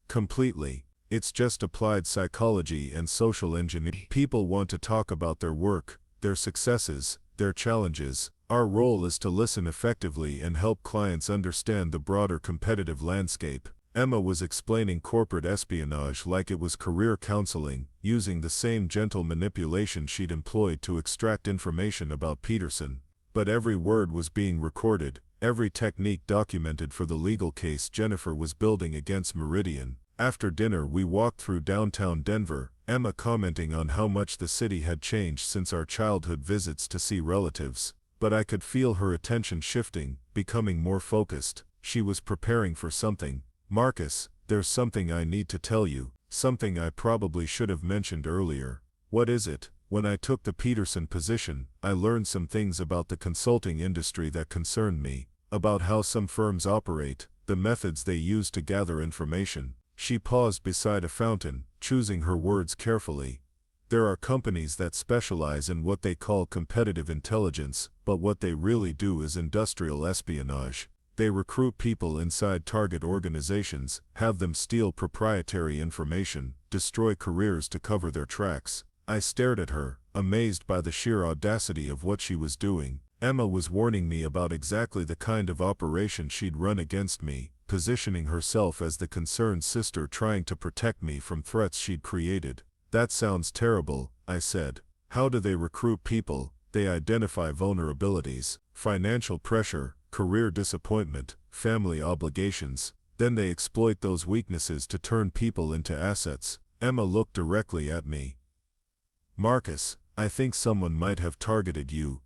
"Completely. It's just applied psychology and social engineering. People want to talk about their work, their successes, their challenges. Our role is to listen effectively and help clients understand the broader competitive landscape." Emma was explaining corporate espionage like it was career counseling, using the same gentle manipulation she'd employed to extract information about Peterson. But every word was being recorded, every technique documented for the legal case Jennifer was building against Meridian. After dinner we walked through downtown Denver, Emma commenting on how much the city had changed since our childhood visits to see relatives. But I could feel her attention shifting, becoming more focused. She was preparing for something. "Marcus, there's something I need to tell you, something I probably should have mentioned earlier." "What is it?" "When I took the Peterson position, I learned some things about the consulting industry that concerned me, about how some firms operate, the methods they use to gather information." She paused beside a fountain, choosing her words carefully. "There are companies that specialize in what they call competitive intelligence, but what they really do is industrial espionage. They recruit people inside target organizations, have them steal proprietary information, destroy careers to cover their tracks." I stared at her, amazed by the sheer audacity of what she was doing. Emma was warning me about exactly the kind of operation she'd run against me, positioning herself as the concerned sister trying to protect me from threats she'd created. "That sounds terrible," I said. "How do they recruit people?" "They identify vulnerabilities, financial pressure, career disappointment, family obligations. Then they exploit those weaknesses to turn people into assets." Emma looked directly at me. "Marcus, I think someone might have targeted you."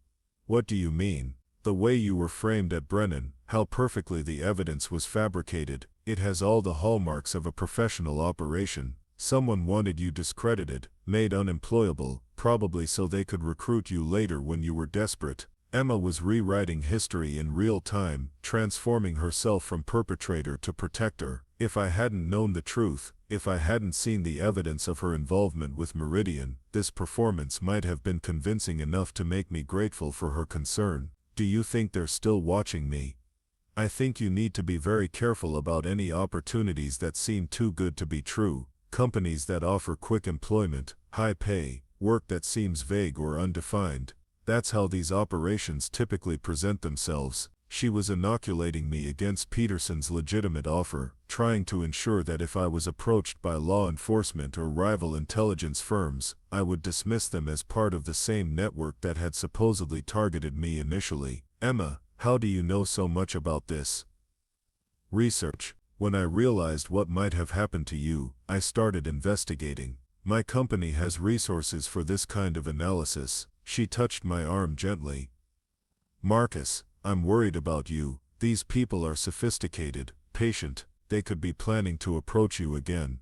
"What do you mean?" "The way you were framed at Brennan, How perfectly the evidence was fabricated. It has all the hallmarks of a professional operation. Someone wanted you discredited, made unemployable, probably so they could recruit you later when you were desperate. Emma was rewriting history in real time, transforming herself from perpetrator to protector. If I hadn't known the truth, if I hadn't seen the evidence of her involvement with Meridian, this performance might have been convincing enough to make me grateful for her concern. Do you think they're still watching me? I think you need to be very careful about any opportunities that seem too good to be true. Companies that offer quick employment, high pay, work that seems vague or undefined. That's how these operations typically present themselves. She was inoculating me against Peterson's legitimate offer, trying to ensure that if I was approached by law enforcement or rival intelligence firms, I would dismiss them as part of the same network that had supposedly targeted me initially. Emma, how do you know so much about this? Research. When I realized what might have happened to you, I started investigating. My company has resources for this kind of analysis. She touched my arm gently. Marcus, I'm worried about you. These people are sophisticated, patient. They could be planning to approach you again.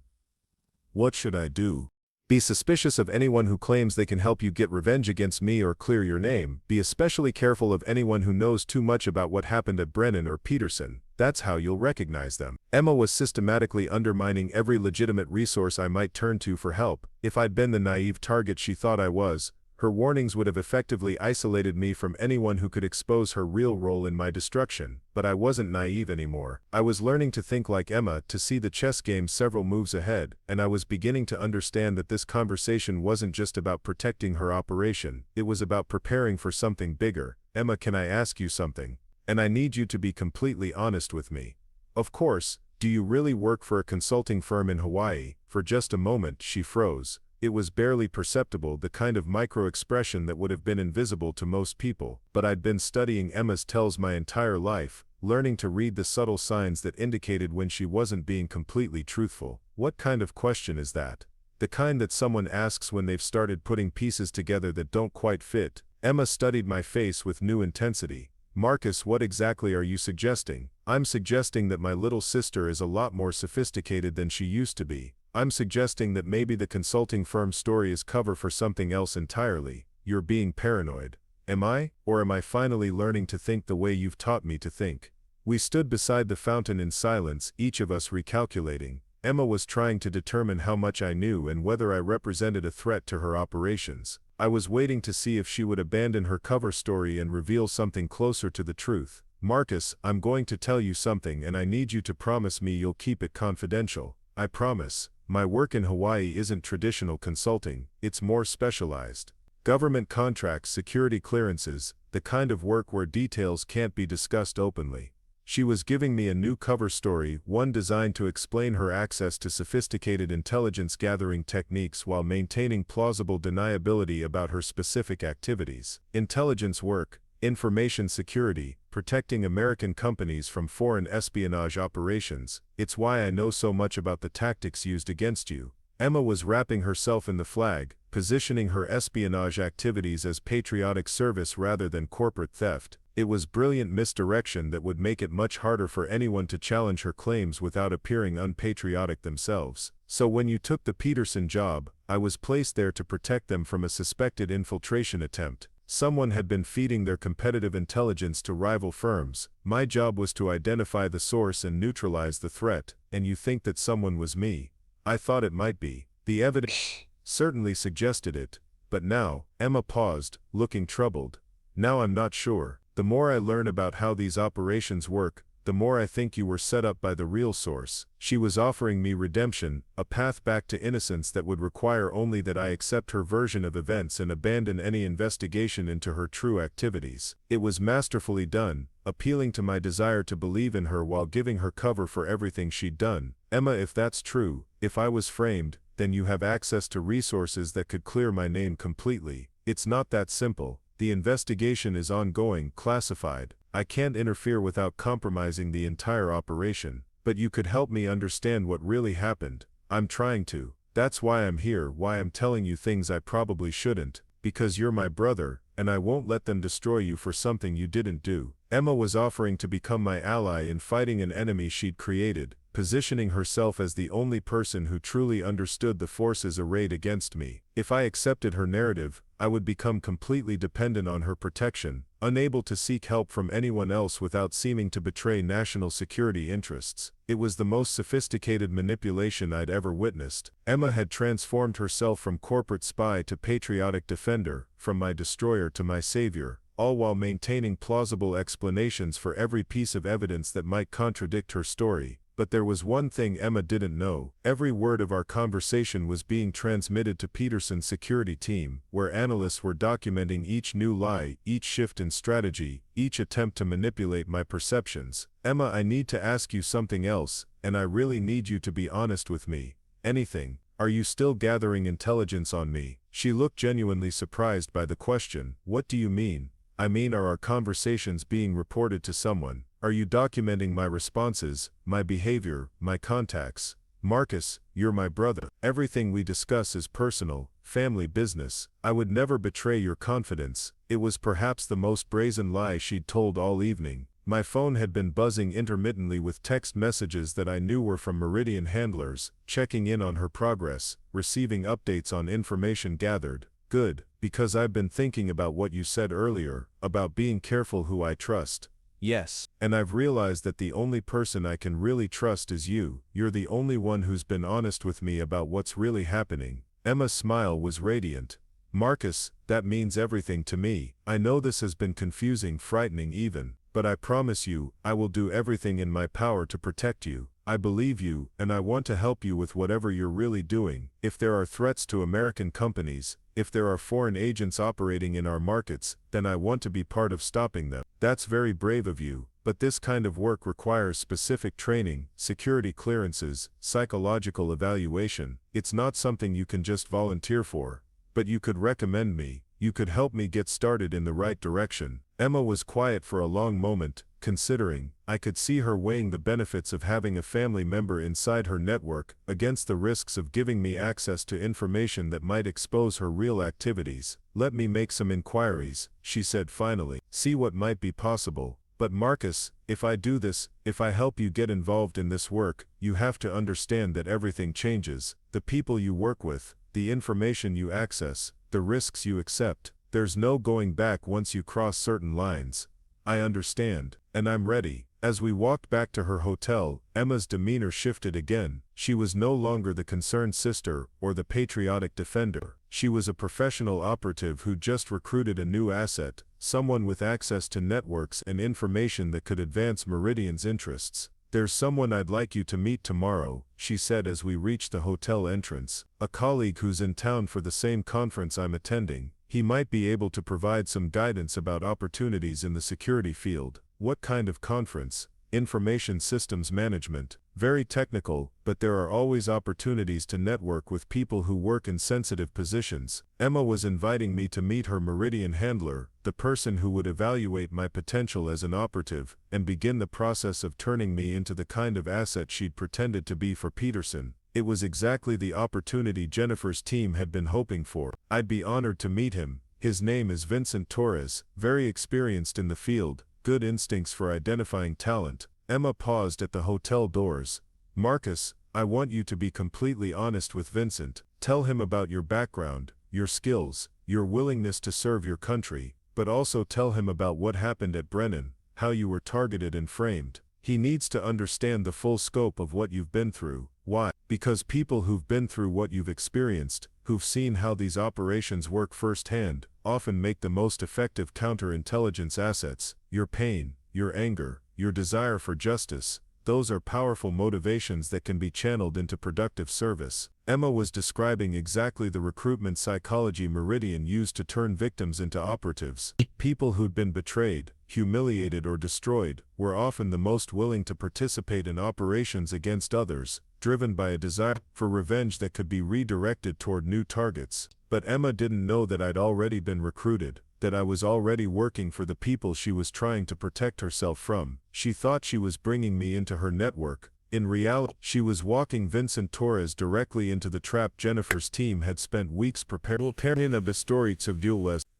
What should I do? Be suspicious of anyone who claims they can help you get revenge against me or clear your name. Be especially careful of anyone who knows too much about what happened at Brennan or Peterson. That's how you'll recognize them. Emma was systematically undermining every legitimate resource I might turn to for help. If I'd been the naive target she thought I was, her warnings would have effectively isolated me from anyone who could expose her real role in my destruction. But I wasn't naive anymore. I was learning to think like Emma, to see the chess game several moves ahead, and I was beginning to understand that this conversation wasn't just about protecting her operation, it was about preparing for something bigger. Emma, can I ask you something? And I need you to be completely honest with me. Of course, do you really work for a consulting firm in Hawaii? For just a moment, she froze. It was barely perceptible, the kind of micro-expression that would have been invisible to most people. But I'd been studying Emma's tells my entire life, learning to read the subtle signs that indicated when she wasn't being completely truthful. What kind of question is that? The kind that someone asks when they've started putting pieces together that don't quite fit. Emma studied my face with new intensity. Marcus, what exactly are you suggesting? I'm suggesting that my little sister is a lot more sophisticated than she used to be. I'm suggesting that maybe the consulting firm's story is cover for something else entirely. You're being paranoid. Am I? Or am I finally learning to think the way you've taught me to think? We stood beside the fountain in silence, each of us recalculating. Emma was trying to determine how much I knew and whether I represented a threat to her operations. I was waiting to see if she would abandon her cover story and reveal something closer to the truth. Marcus, I'm going to tell you something and I need you to promise me you'll keep it confidential. I promise. My work in Hawaii isn't traditional consulting, it's more specialized. Government contracts, security clearances, the kind of work where details can't be discussed openly. She was giving me a new cover story, one designed to explain her access to sophisticated intelligence gathering techniques while maintaining plausible deniability about her specific activities. Intelligence work, information security, protecting American companies from foreign espionage operations. It's why I know so much about the tactics used against you. Emma was wrapping herself in the flag, positioning her espionage activities as patriotic service rather than corporate theft. It was brilliant misdirection that would make it much harder for anyone to challenge her claims without appearing unpatriotic themselves. So when you took the Peterson job, I was placed there to protect them from a suspected infiltration attempt. Someone had been feeding their competitive intelligence to rival firms. My job was to identify the source and neutralize the threat, and you think that someone was me? I thought it might be. The evidence certainly suggested it. But now, Emma paused, looking troubled. Now I'm not sure. The more I learn about how these operations work, the more I think you were set up by the real source. She was offering me redemption, a path back to innocence that would require only that I accept her version of events and abandon any investigation into her true activities. It was masterfully done, appealing to my desire to believe in her while giving her cover for everything she'd done. Emma, if that's true, if I was framed, then you have access to resources that could clear my name completely. It's not that simple. The investigation is ongoing, classified. I can't interfere without compromising the entire operation, but you could help me understand what really happened. I'm trying to. That's why I'm here, why I'm telling you things I probably shouldn't, because you're my brother, and I won't let them destroy you for something you didn't do. Emma was offering to become my ally in fighting an enemy she'd created, positioning herself as the only person who truly understood the forces arrayed against me. If I accepted her narrative, I would become completely dependent on her protection, unable to seek help from anyone else without seeming to betray national security interests. It was the most sophisticated manipulation I'd ever witnessed. Emma had transformed herself from corporate spy to patriotic defender, from my destroyer to my savior, all while maintaining plausible explanations for every piece of evidence that might contradict her story. But there was one thing Emma didn't know. Every word of our conversation was being transmitted to Peterson's security team, where analysts were documenting each new lie, each shift in strategy, each attempt to manipulate my perceptions. Emma, I need to ask you something else, and I really need you to be honest with me. Anything. Are you still gathering intelligence on me? She looked genuinely surprised by the question. What do you mean? I mean, are our conversations being reported to someone? Are you documenting my responses, my behavior, my contacts? Marcus, you're my brother. Everything we discuss is personal, family business. I would never betray your confidence. It was perhaps the most brazen lie she'd told all evening. My phone had been buzzing intermittently with text messages that I knew were from Meridian handlers, checking in on her progress, receiving updates on information gathered. Good, because I've been thinking about what you said earlier, about being careful who I trust. Yes. And I've realized that the only person I can really trust is you. You're the only one who's been honest with me about what's really happening. Emma's smile was radiant. Marcus, that means everything to me. I know this has been confusing, frightening even, but I promise you, I will do everything in my power to protect you. I believe you, and I want to help you with whatever you're really doing. If there are threats to American companies, if there are foreign agents operating in our markets, then I want to be part of stopping them. That's very brave of you, but this kind of work requires specific training, security clearances, psychological evaluation. It's not something you can just volunteer for. But you could recommend me. You could help me get started in the right direction. Emma was quiet for a long moment, considering. I could see her weighing the benefits of having a family member inside her network against the risks of giving me access to information that might expose her real activities. Let me make some inquiries, she said finally. See what might be possible. But Marcus, if I do this, if I help you get involved in this work, you have to understand that everything changes. The people you work with, the information you access, the risks you accept. There's no going back once you cross certain lines. I understand, and I'm ready. As we walked back to her hotel, Emma's demeanor shifted again. She was no longer the concerned sister or the patriotic defender. She was a professional operative who just recruited a new asset, someone with access to networks and information that could advance Meridian's interests. There's someone I'd like you to meet tomorrow, she said as we reached the hotel entrance. A colleague who's in town for the same conference I'm attending. He might be able to provide some guidance about opportunities in the security field. What kind of conference? Information systems management. Very technical, but there are always opportunities to network with people who work in sensitive positions. Emma was inviting me to meet her Meridian handler, the person who would evaluate my potential as an operative, and begin the process of turning me into the kind of asset she'd pretended to be for Peterson. It was exactly the opportunity Jennifer's team had been hoping for. I'd be honored to meet him. His name is Vincent Torres, very experienced in the field, good instincts for identifying talent. Emma paused at the hotel doors. Marcus, I want you to be completely honest with Vincent. Tell him about your background, your skills, your willingness to serve your country, but also tell him about what happened at Brennan, how you were targeted and framed. He needs to understand the full scope of what you've been through. Why? Because people who've been through what you've experienced, who've seen how these operations work firsthand, often make the most effective counterintelligence assets. Your pain, your anger, your desire for justice, those are powerful motivations that can be channeled into productive service. Emma was describing exactly the recruitment psychology Meridian used to turn victims into operatives. People who'd been betrayed, humiliated or destroyed, were often the most willing to participate in operations against others, driven by a desire for revenge that could be redirected toward new targets. But Emma didn't know that I'd already been recruited, that I was already working for the people she was trying to protect herself from. She thought she was bringing me into her network. In reality, she was walking Vincent Torres directly into the trap Jennifer's team had spent weeks preparing.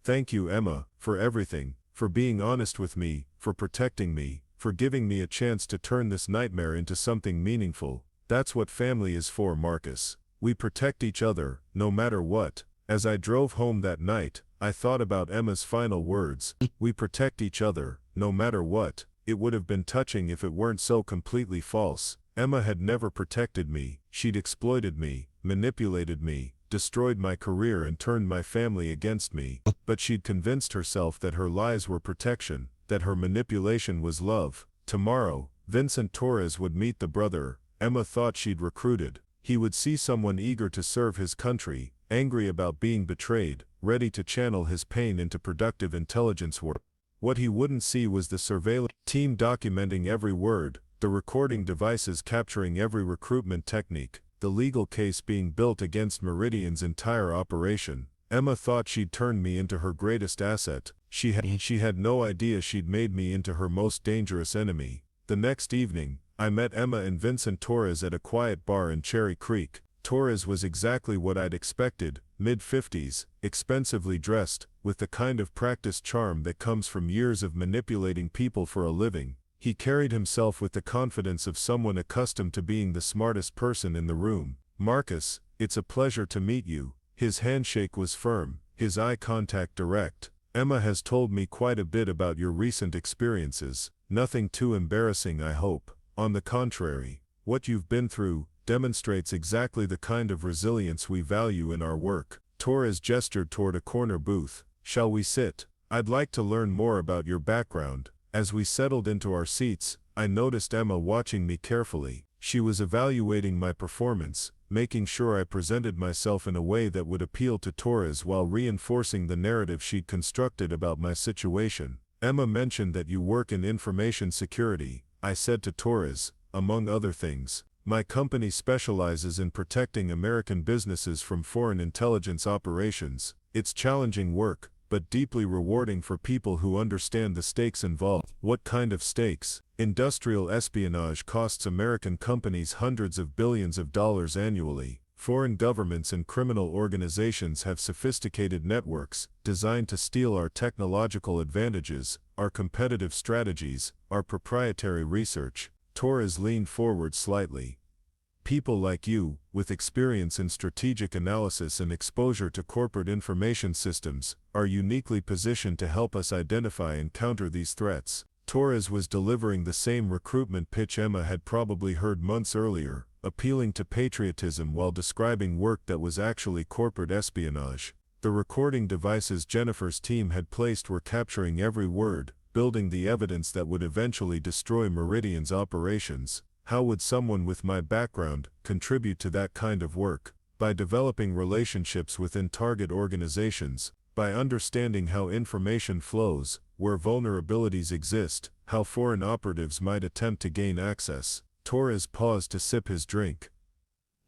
Thank you, Emma, for everything. for being honest with me, for protecting me, for giving me a chance to turn this nightmare into something meaningful. That's what family is for, Marcus. We protect each other, no matter what. As I drove home that night, I thought about Emma's final words. We protect each other, no matter what. It would have been touching if it weren't so completely false. Emma had never protected me. She'd exploited me, manipulated me, destroyed my career and turned my family against me. But she'd convinced herself that her lies were protection, that her manipulation was love. Tomorrow, Vincent Torres would meet the brother Emma thought she'd recruited. He would see someone eager to serve his country, angry about being betrayed, ready to channel his pain into productive intelligence work. What he wouldn't see was the surveillance team documenting every word, the recording devices capturing every recruitment technique, the legal case being built against Meridian's entire operation. Emma thought she'd turned me into her greatest asset. She had no idea she'd made me into her most dangerous enemy. The next evening, I met Emma and Vincent Torres at a quiet bar in Cherry Creek. Torres was exactly what I'd expected, mid-50s, expensively dressed, with the kind of practiced charm that comes from years of manipulating people for a living. He carried himself with the confidence of someone accustomed to being the smartest person in the room. Marcus, it's a pleasure to meet you. His handshake was firm, his eye contact direct. Emma has told me quite a bit about your recent experiences. Nothing too embarrassing, I hope. On the contrary, what you've been through demonstrates exactly the kind of resilience we value in our work. Torres gestured toward a corner booth. Shall we sit? I'd like to learn more about your background. As we settled into our seats, I noticed Emma watching me carefully. She was evaluating my performance, making sure I presented myself in a way that would appeal to Torres while reinforcing the narrative she'd constructed about my situation. Emma mentioned that you work in information security, I said to Torres. Among other things, my company specializes in protecting American businesses from foreign intelligence operations. It's challenging work, but deeply rewarding for people who understand the stakes involved. What kind of stakes? Industrial espionage costs American companies hundreds of billions of dollars annually. Foreign governments and criminal organizations have sophisticated networks designed to steal our technological advantages, our competitive strategies, our proprietary research. Torres leaned forward slightly. People like you, with experience in strategic analysis and exposure to corporate information systems, are uniquely positioned to help us identify and counter these threats. Torres was delivering the same recruitment pitch Emma had probably heard months earlier, appealing to patriotism while describing work that was actually corporate espionage. The recording devices Jennifer's team had placed were capturing every word, building the evidence that would eventually destroy Meridian's operations. How would someone with my background contribute to that kind of work? By developing relationships within target organizations, by understanding how information flows, where vulnerabilities exist, how foreign operatives might attempt to gain access. Torres paused to sip his drink.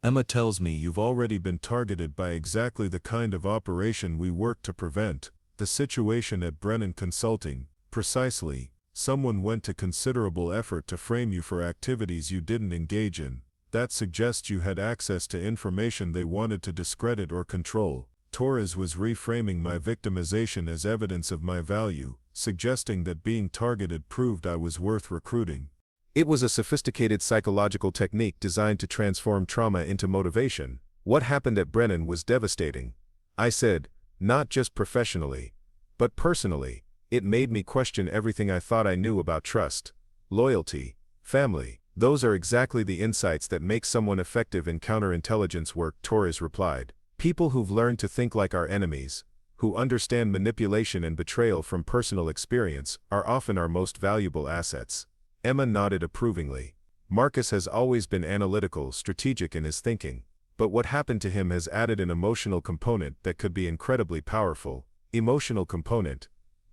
Emma tells me you've already been targeted by exactly the kind of operation we work to prevent. The situation at Brennan Consulting. Precisely. Someone went to considerable effort to frame you for activities you didn't engage in. That suggests you had access to information they wanted to discredit or control. Torres was reframing my victimization as evidence of my value, suggesting that being targeted proved I was worth recruiting. It was a sophisticated psychological technique designed to transform trauma into motivation. What happened at Brennan was devastating. I said, not just professionally, but personally. It made me question everything I thought I knew about trust, loyalty, family. Those are exactly the insights that make someone effective in counterintelligence work, Torres replied. People who've learned to think like our enemies, who understand manipulation and betrayal from personal experience, are often our most valuable assets. Emma nodded approvingly. Marcus has always been analytical, strategic in his thinking, but what happened to him has added an emotional component that could be incredibly powerful. Emotional component.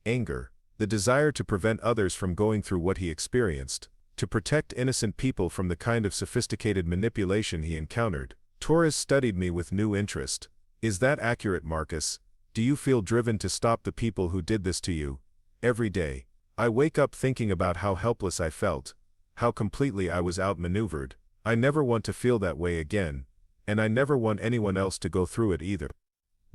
Anger. The desire to prevent others from going through what he experienced, to protect innocent people from the kind of sophisticated manipulation he encountered. Torres studied me with new interest. Is that accurate, Marcus? Do you feel driven to stop the people who did this to you? Every day, I wake up thinking about how helpless I felt, how completely I was outmaneuvered. I never want to feel that way again, and I never want anyone else to go through it either.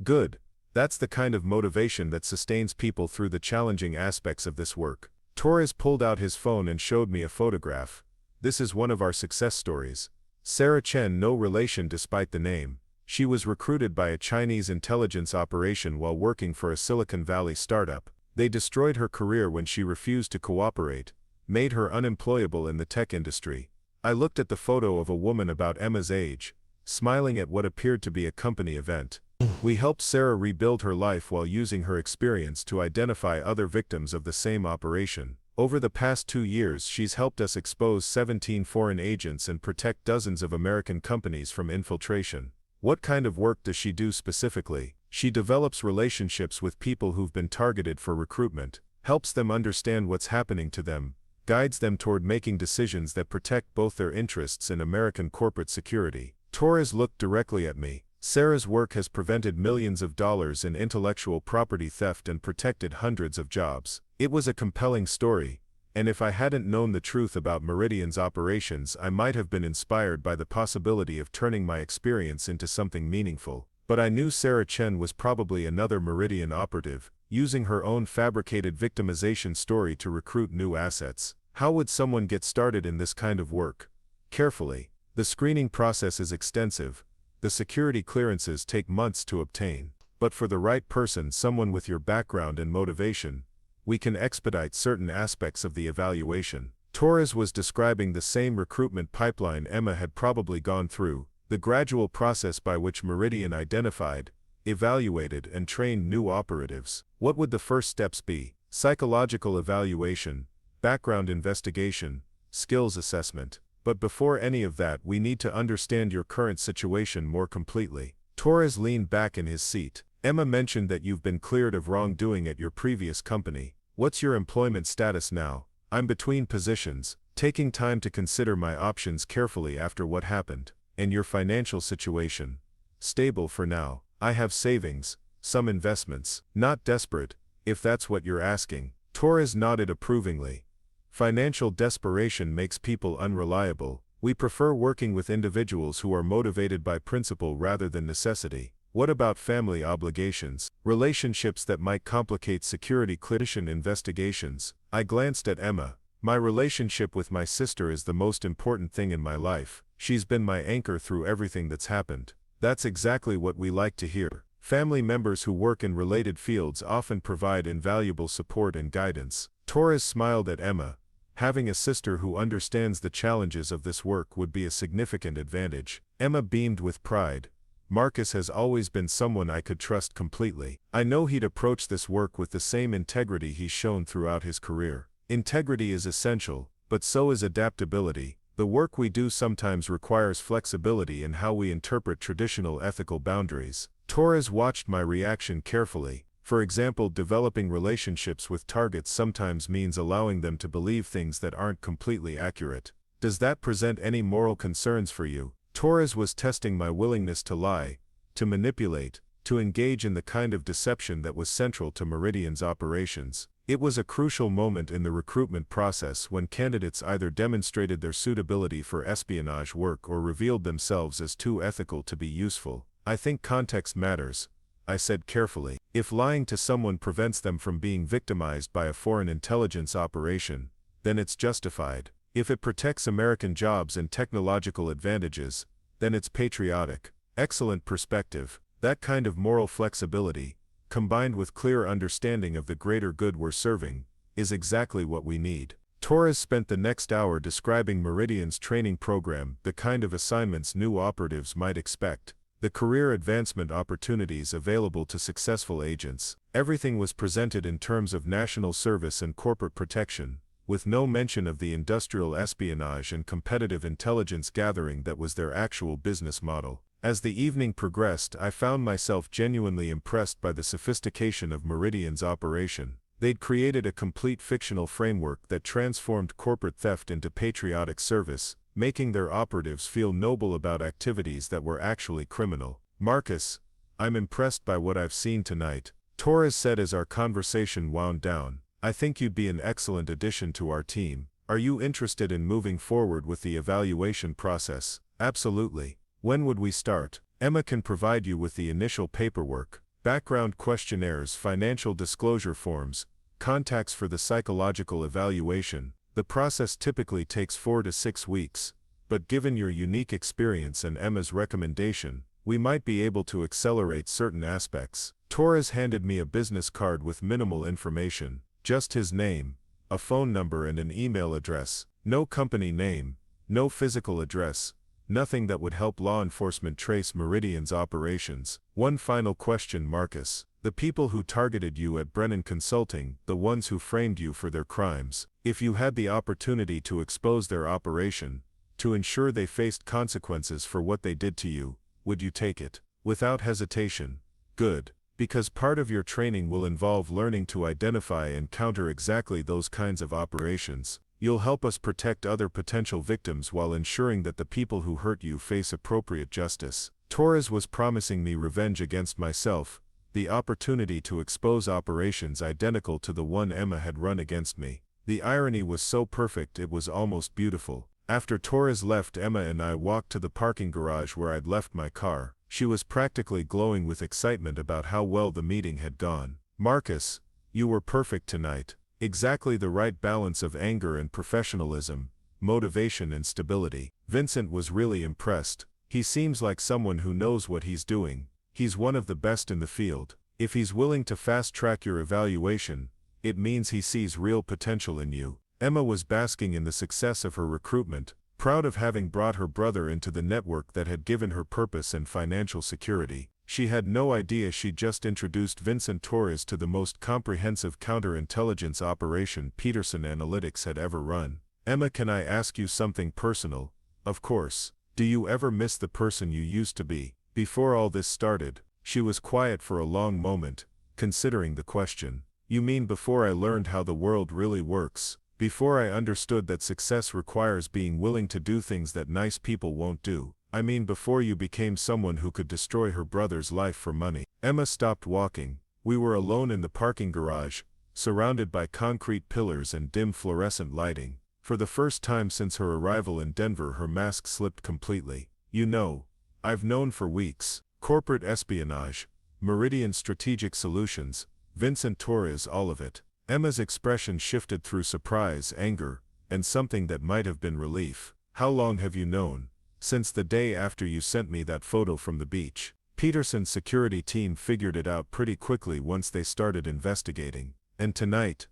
Good. That's the kind of motivation that sustains people through the challenging aspects of this work. Torres pulled out his phone and showed me a photograph. This is one of our success stories. Sarah Chen, no relation despite the name. She was recruited by a Chinese intelligence operation while working for a Silicon Valley startup. They destroyed her career when she refused to cooperate, made her unemployable in the tech industry. I looked at the photo of a woman about Emma's age, smiling at what appeared to be a company event. We helped Sarah rebuild her life while using her experience to identify other victims of the same operation. Over the past 2 years, she's helped us expose 17 foreign agents and protect dozens of American companies from infiltration. What kind of work does she do specifically? She develops relationships with people who've been targeted for recruitment, helps them understand what's happening to them, guides them toward making decisions that protect both their interests and American corporate security. Torres looked directly at me. Sarah's work has prevented millions of dollars in intellectual property theft and protected hundreds of jobs. It was a compelling story, and if I hadn't known the truth about Meridian's operations, I might have been inspired by the possibility of turning my experience into something meaningful. But I knew Sarah Chen was probably another Meridian operative, using her own fabricated victimization story to recruit new assets. How would someone get started in this kind of work? Carefully. The screening process is extensive. The security clearances take months to obtain. But for the right person, someone with your background and motivation, we can expedite certain aspects of the evaluation. Torres was describing the same recruitment pipeline Emma had probably gone through, the gradual process by which Meridian identified, evaluated, and trained new operatives. What would the first steps be? Psychological evaluation, background investigation, skills assessment. But before any of that, we need to understand your current situation more completely. Torres leaned back in his seat. Emma mentioned that you've been cleared of wrongdoing at your previous company. What's your employment status now? I'm between positions, taking time to consider my options carefully after what happened. And your financial situation? Stable for now. I have savings, some investments. Not desperate, if that's what you're asking. Torres nodded approvingly. Financial desperation makes people unreliable. We prefer working with individuals who are motivated by principle rather than necessity. What about family obligations? Relationships that might complicate security clearance investigations? I glanced at Emma. My relationship with my sister is the most important thing in my life. She's been my anchor through everything that's happened. That's exactly what we like to hear. Family members who work in related fields often provide invaluable support and guidance. Torres smiled at Emma. Having a sister who understands the challenges of this work would be a significant advantage. Emma beamed with pride. Marcus has always been someone I could trust completely. I know he'd approach this work with the same integrity he's shown throughout his career. Integrity is essential, but so is adaptability. The work we do sometimes requires flexibility in how we interpret traditional ethical boundaries. Torres watched my reaction carefully. For example, developing relationships with targets sometimes means allowing them to believe things that aren't completely accurate. Does that present any moral concerns for you? Torres was testing my willingness to lie, to manipulate, to engage in the kind of deception that was central to Meridian's operations. It was a crucial moment in the recruitment process when candidates either demonstrated their suitability for espionage work or revealed themselves as too ethical to be useful. I think context matters, I said carefully. If lying to someone prevents them from being victimized by a foreign intelligence operation, then it's justified. If it protects American jobs and technological advantages, then it's patriotic. Excellent perspective. That kind of moral flexibility, combined with clear understanding of the greater good we're serving, is exactly what we need. Torres spent the next hour describing Meridian's training program, the kind of assignments new operatives might expect, the career advancement opportunities available to successful agents. Everything was presented in terms of national service and corporate protection, with no mention of the industrial espionage and competitive intelligence gathering that was their actual business model. As the evening progressed, I found myself genuinely impressed by the sophistication of Meridian's operation. They'd created a complete fictional framework that transformed corporate theft into patriotic service, making their operatives feel noble about activities that were actually criminal. Marcus, I'm impressed by what I've seen tonight, Torres said as our conversation wound down. I think you'd be an excellent addition to our team. Are you interested in moving forward with the evaluation process? Absolutely. When would we start? Emma can provide you with the initial paperwork. background questionnaires, financial disclosure forms, contacts for the psychological evaluation. The process typically takes 4 to 6 weeks, but given your unique experience and Emma's recommendation, we might be able to accelerate certain aspects. Torres handed me a business card with minimal information, just his name, a phone number and an email address, no company name, no physical address, nothing that would help law enforcement trace Meridian's operations. One final question, Marcus. The people who targeted you at Brennan Consulting, the ones who framed you for their crimes, if you had the opportunity to expose their operation, to ensure they faced consequences for what they did to you, would you take it? Without hesitation. Good. Because part of your training will involve learning to identify and counter exactly those kinds of operations. You'll help us protect other potential victims while ensuring that the people who hurt you face appropriate justice. Torres was promising me revenge against myself, the opportunity to expose operations identical to the one Emma had run against me. The irony was so perfect it was almost beautiful. After Torres left, Emma and I walked to the parking garage where I'd left my car. She was practically glowing with excitement about how well the meeting had gone. Marcus, you were perfect tonight. Exactly the right balance of anger and professionalism, motivation and stability. Vincent was really impressed. He seems like someone who knows what he's doing. He's one of the best in the field. If he's willing to fast-track your evaluation, it means he sees real potential in you. Emma was basking in the success of her recruitment, proud of having brought her brother into the network that had given her purpose and financial security. She had no idea she'd just introduced Vincent Torres to the most comprehensive counterintelligence operation Peterson Analytics had ever run. Emma, can I ask you something personal? Of course. Do you ever miss the person you used to be? Before all this started, she was quiet for a long moment, considering the question. You mean before I learned how the world really works? Before I understood that success requires being willing to do things that nice people won't do? I mean before you became someone who could destroy her brother's life for money. Emma stopped walking. We were alone in the parking garage, surrounded by concrete pillars and dim fluorescent lighting. For the first time since her arrival in Denver, her mask slipped completely. You know, I've known for weeks. Corporate espionage, Meridian Strategic Solutions, Vincent Torres, all of it. Emma's expression shifted through surprise, anger, and something that might have been relief. How long have you known? Since the day after you sent me that photo from the beach. Peterson's security team figured it out pretty quickly once they started investigating. And tonight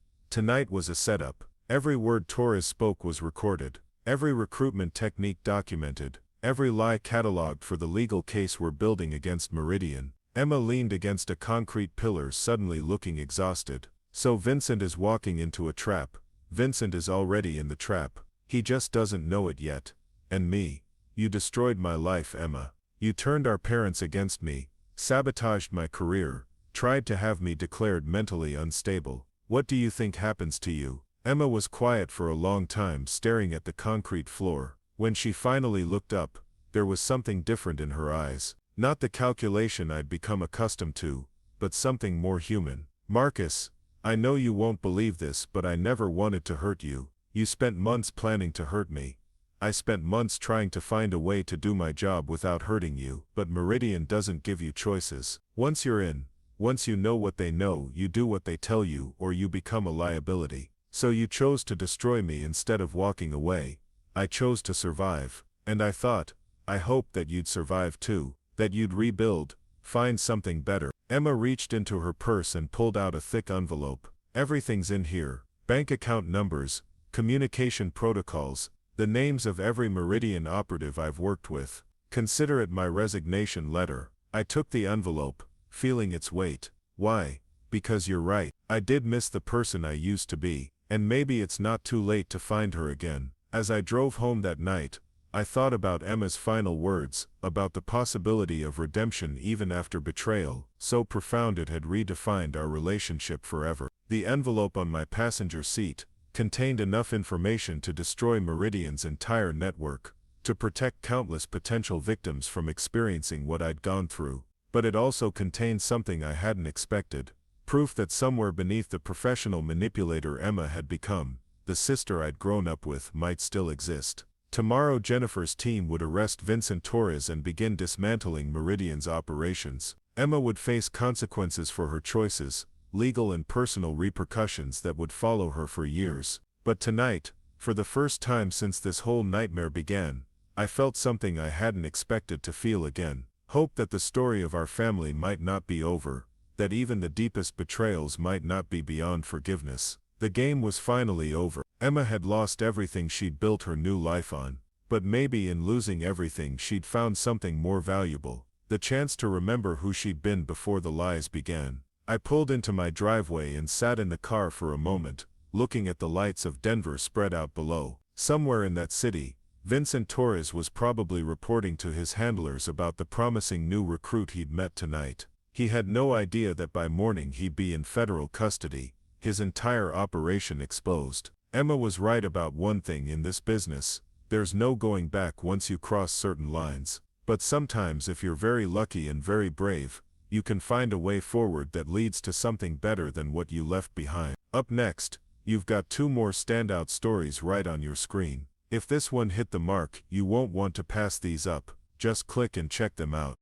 was a setup. Every word Torres spoke was recorded. Every recruitment technique documented. Every lie cataloged for the legal case we're building against Meridian. Emma leaned against a concrete pillar, suddenly looking exhausted. So Vincent is walking into a trap. Vincent is already in the trap. He just doesn't know it yet. And me. You destroyed my life, Emma. You turned our parents against me, sabotaged my career, tried to have me declared mentally unstable. What do you think happens to you? Emma was quiet for a long time, staring at the concrete floor. When she finally looked up, there was something different in her eyes. Not the calculation I'd become accustomed to, but something more human. Marcus, I know you won't believe this, but I never wanted to hurt you. You spent months planning to hurt me. I spent months trying to find a way to do my job without hurting you. But Meridian doesn't give you choices. Once you're in, once you know what they know, you do what they tell you or you become a liability. So you chose to destroy me instead of walking away. I chose to survive. And I thought, I hoped that you'd survive too, that you'd rebuild, find something better. Emma reached into her purse and pulled out a thick envelope. Everything's in here. Bank account numbers, communication protocols, the names of every Meridian operative I've worked with. Consider it my resignation letter. I took the envelope, feeling its weight. Why? Because you're right. I did miss the person I used to be. And maybe it's not too late to find her again. As I drove home that night, I thought about Emma's final words, about the possibility of redemption even after betrayal, so profound it had redefined our relationship forever. The envelope on my passenger seat contained enough information to destroy Meridian's entire network, to protect countless potential victims from experiencing what I'd gone through. But it also contained something I hadn't expected, proof that somewhere beneath the professional manipulator Emma had become, the sister I'd grown up with might still exist. Tomorrow Jennifer's team would arrest Vincent Torres and begin dismantling Meridian's operations. Emma would face consequences for her choices, legal and personal repercussions that would follow her for years. But tonight, for the first time since this whole nightmare began, I felt something I hadn't expected to feel again. Hope that the story of our family might not be over, that even the deepest betrayals might not be beyond forgiveness. The game was finally over. Emma had lost everything she'd built her new life on, but maybe in losing everything she'd found something more valuable, the chance to remember who she'd been before the lies began. I pulled into my driveway and sat in the car for a moment, looking at the lights of Denver spread out below. Somewhere in that city, Vincent Torres was probably reporting to his handlers about the promising new recruit he'd met tonight. He had no idea that by morning he'd be in federal custody, his entire operation exposed. Emma was right about one thing in this business: there's no going back once you cross certain lines. But sometimes if you're very lucky and very brave, you can find a way forward that leads to something better than what you left behind. Up next, you've got two more standout stories right on your screen. If this one hit the mark, you won't want to pass these up. Just click and check them out.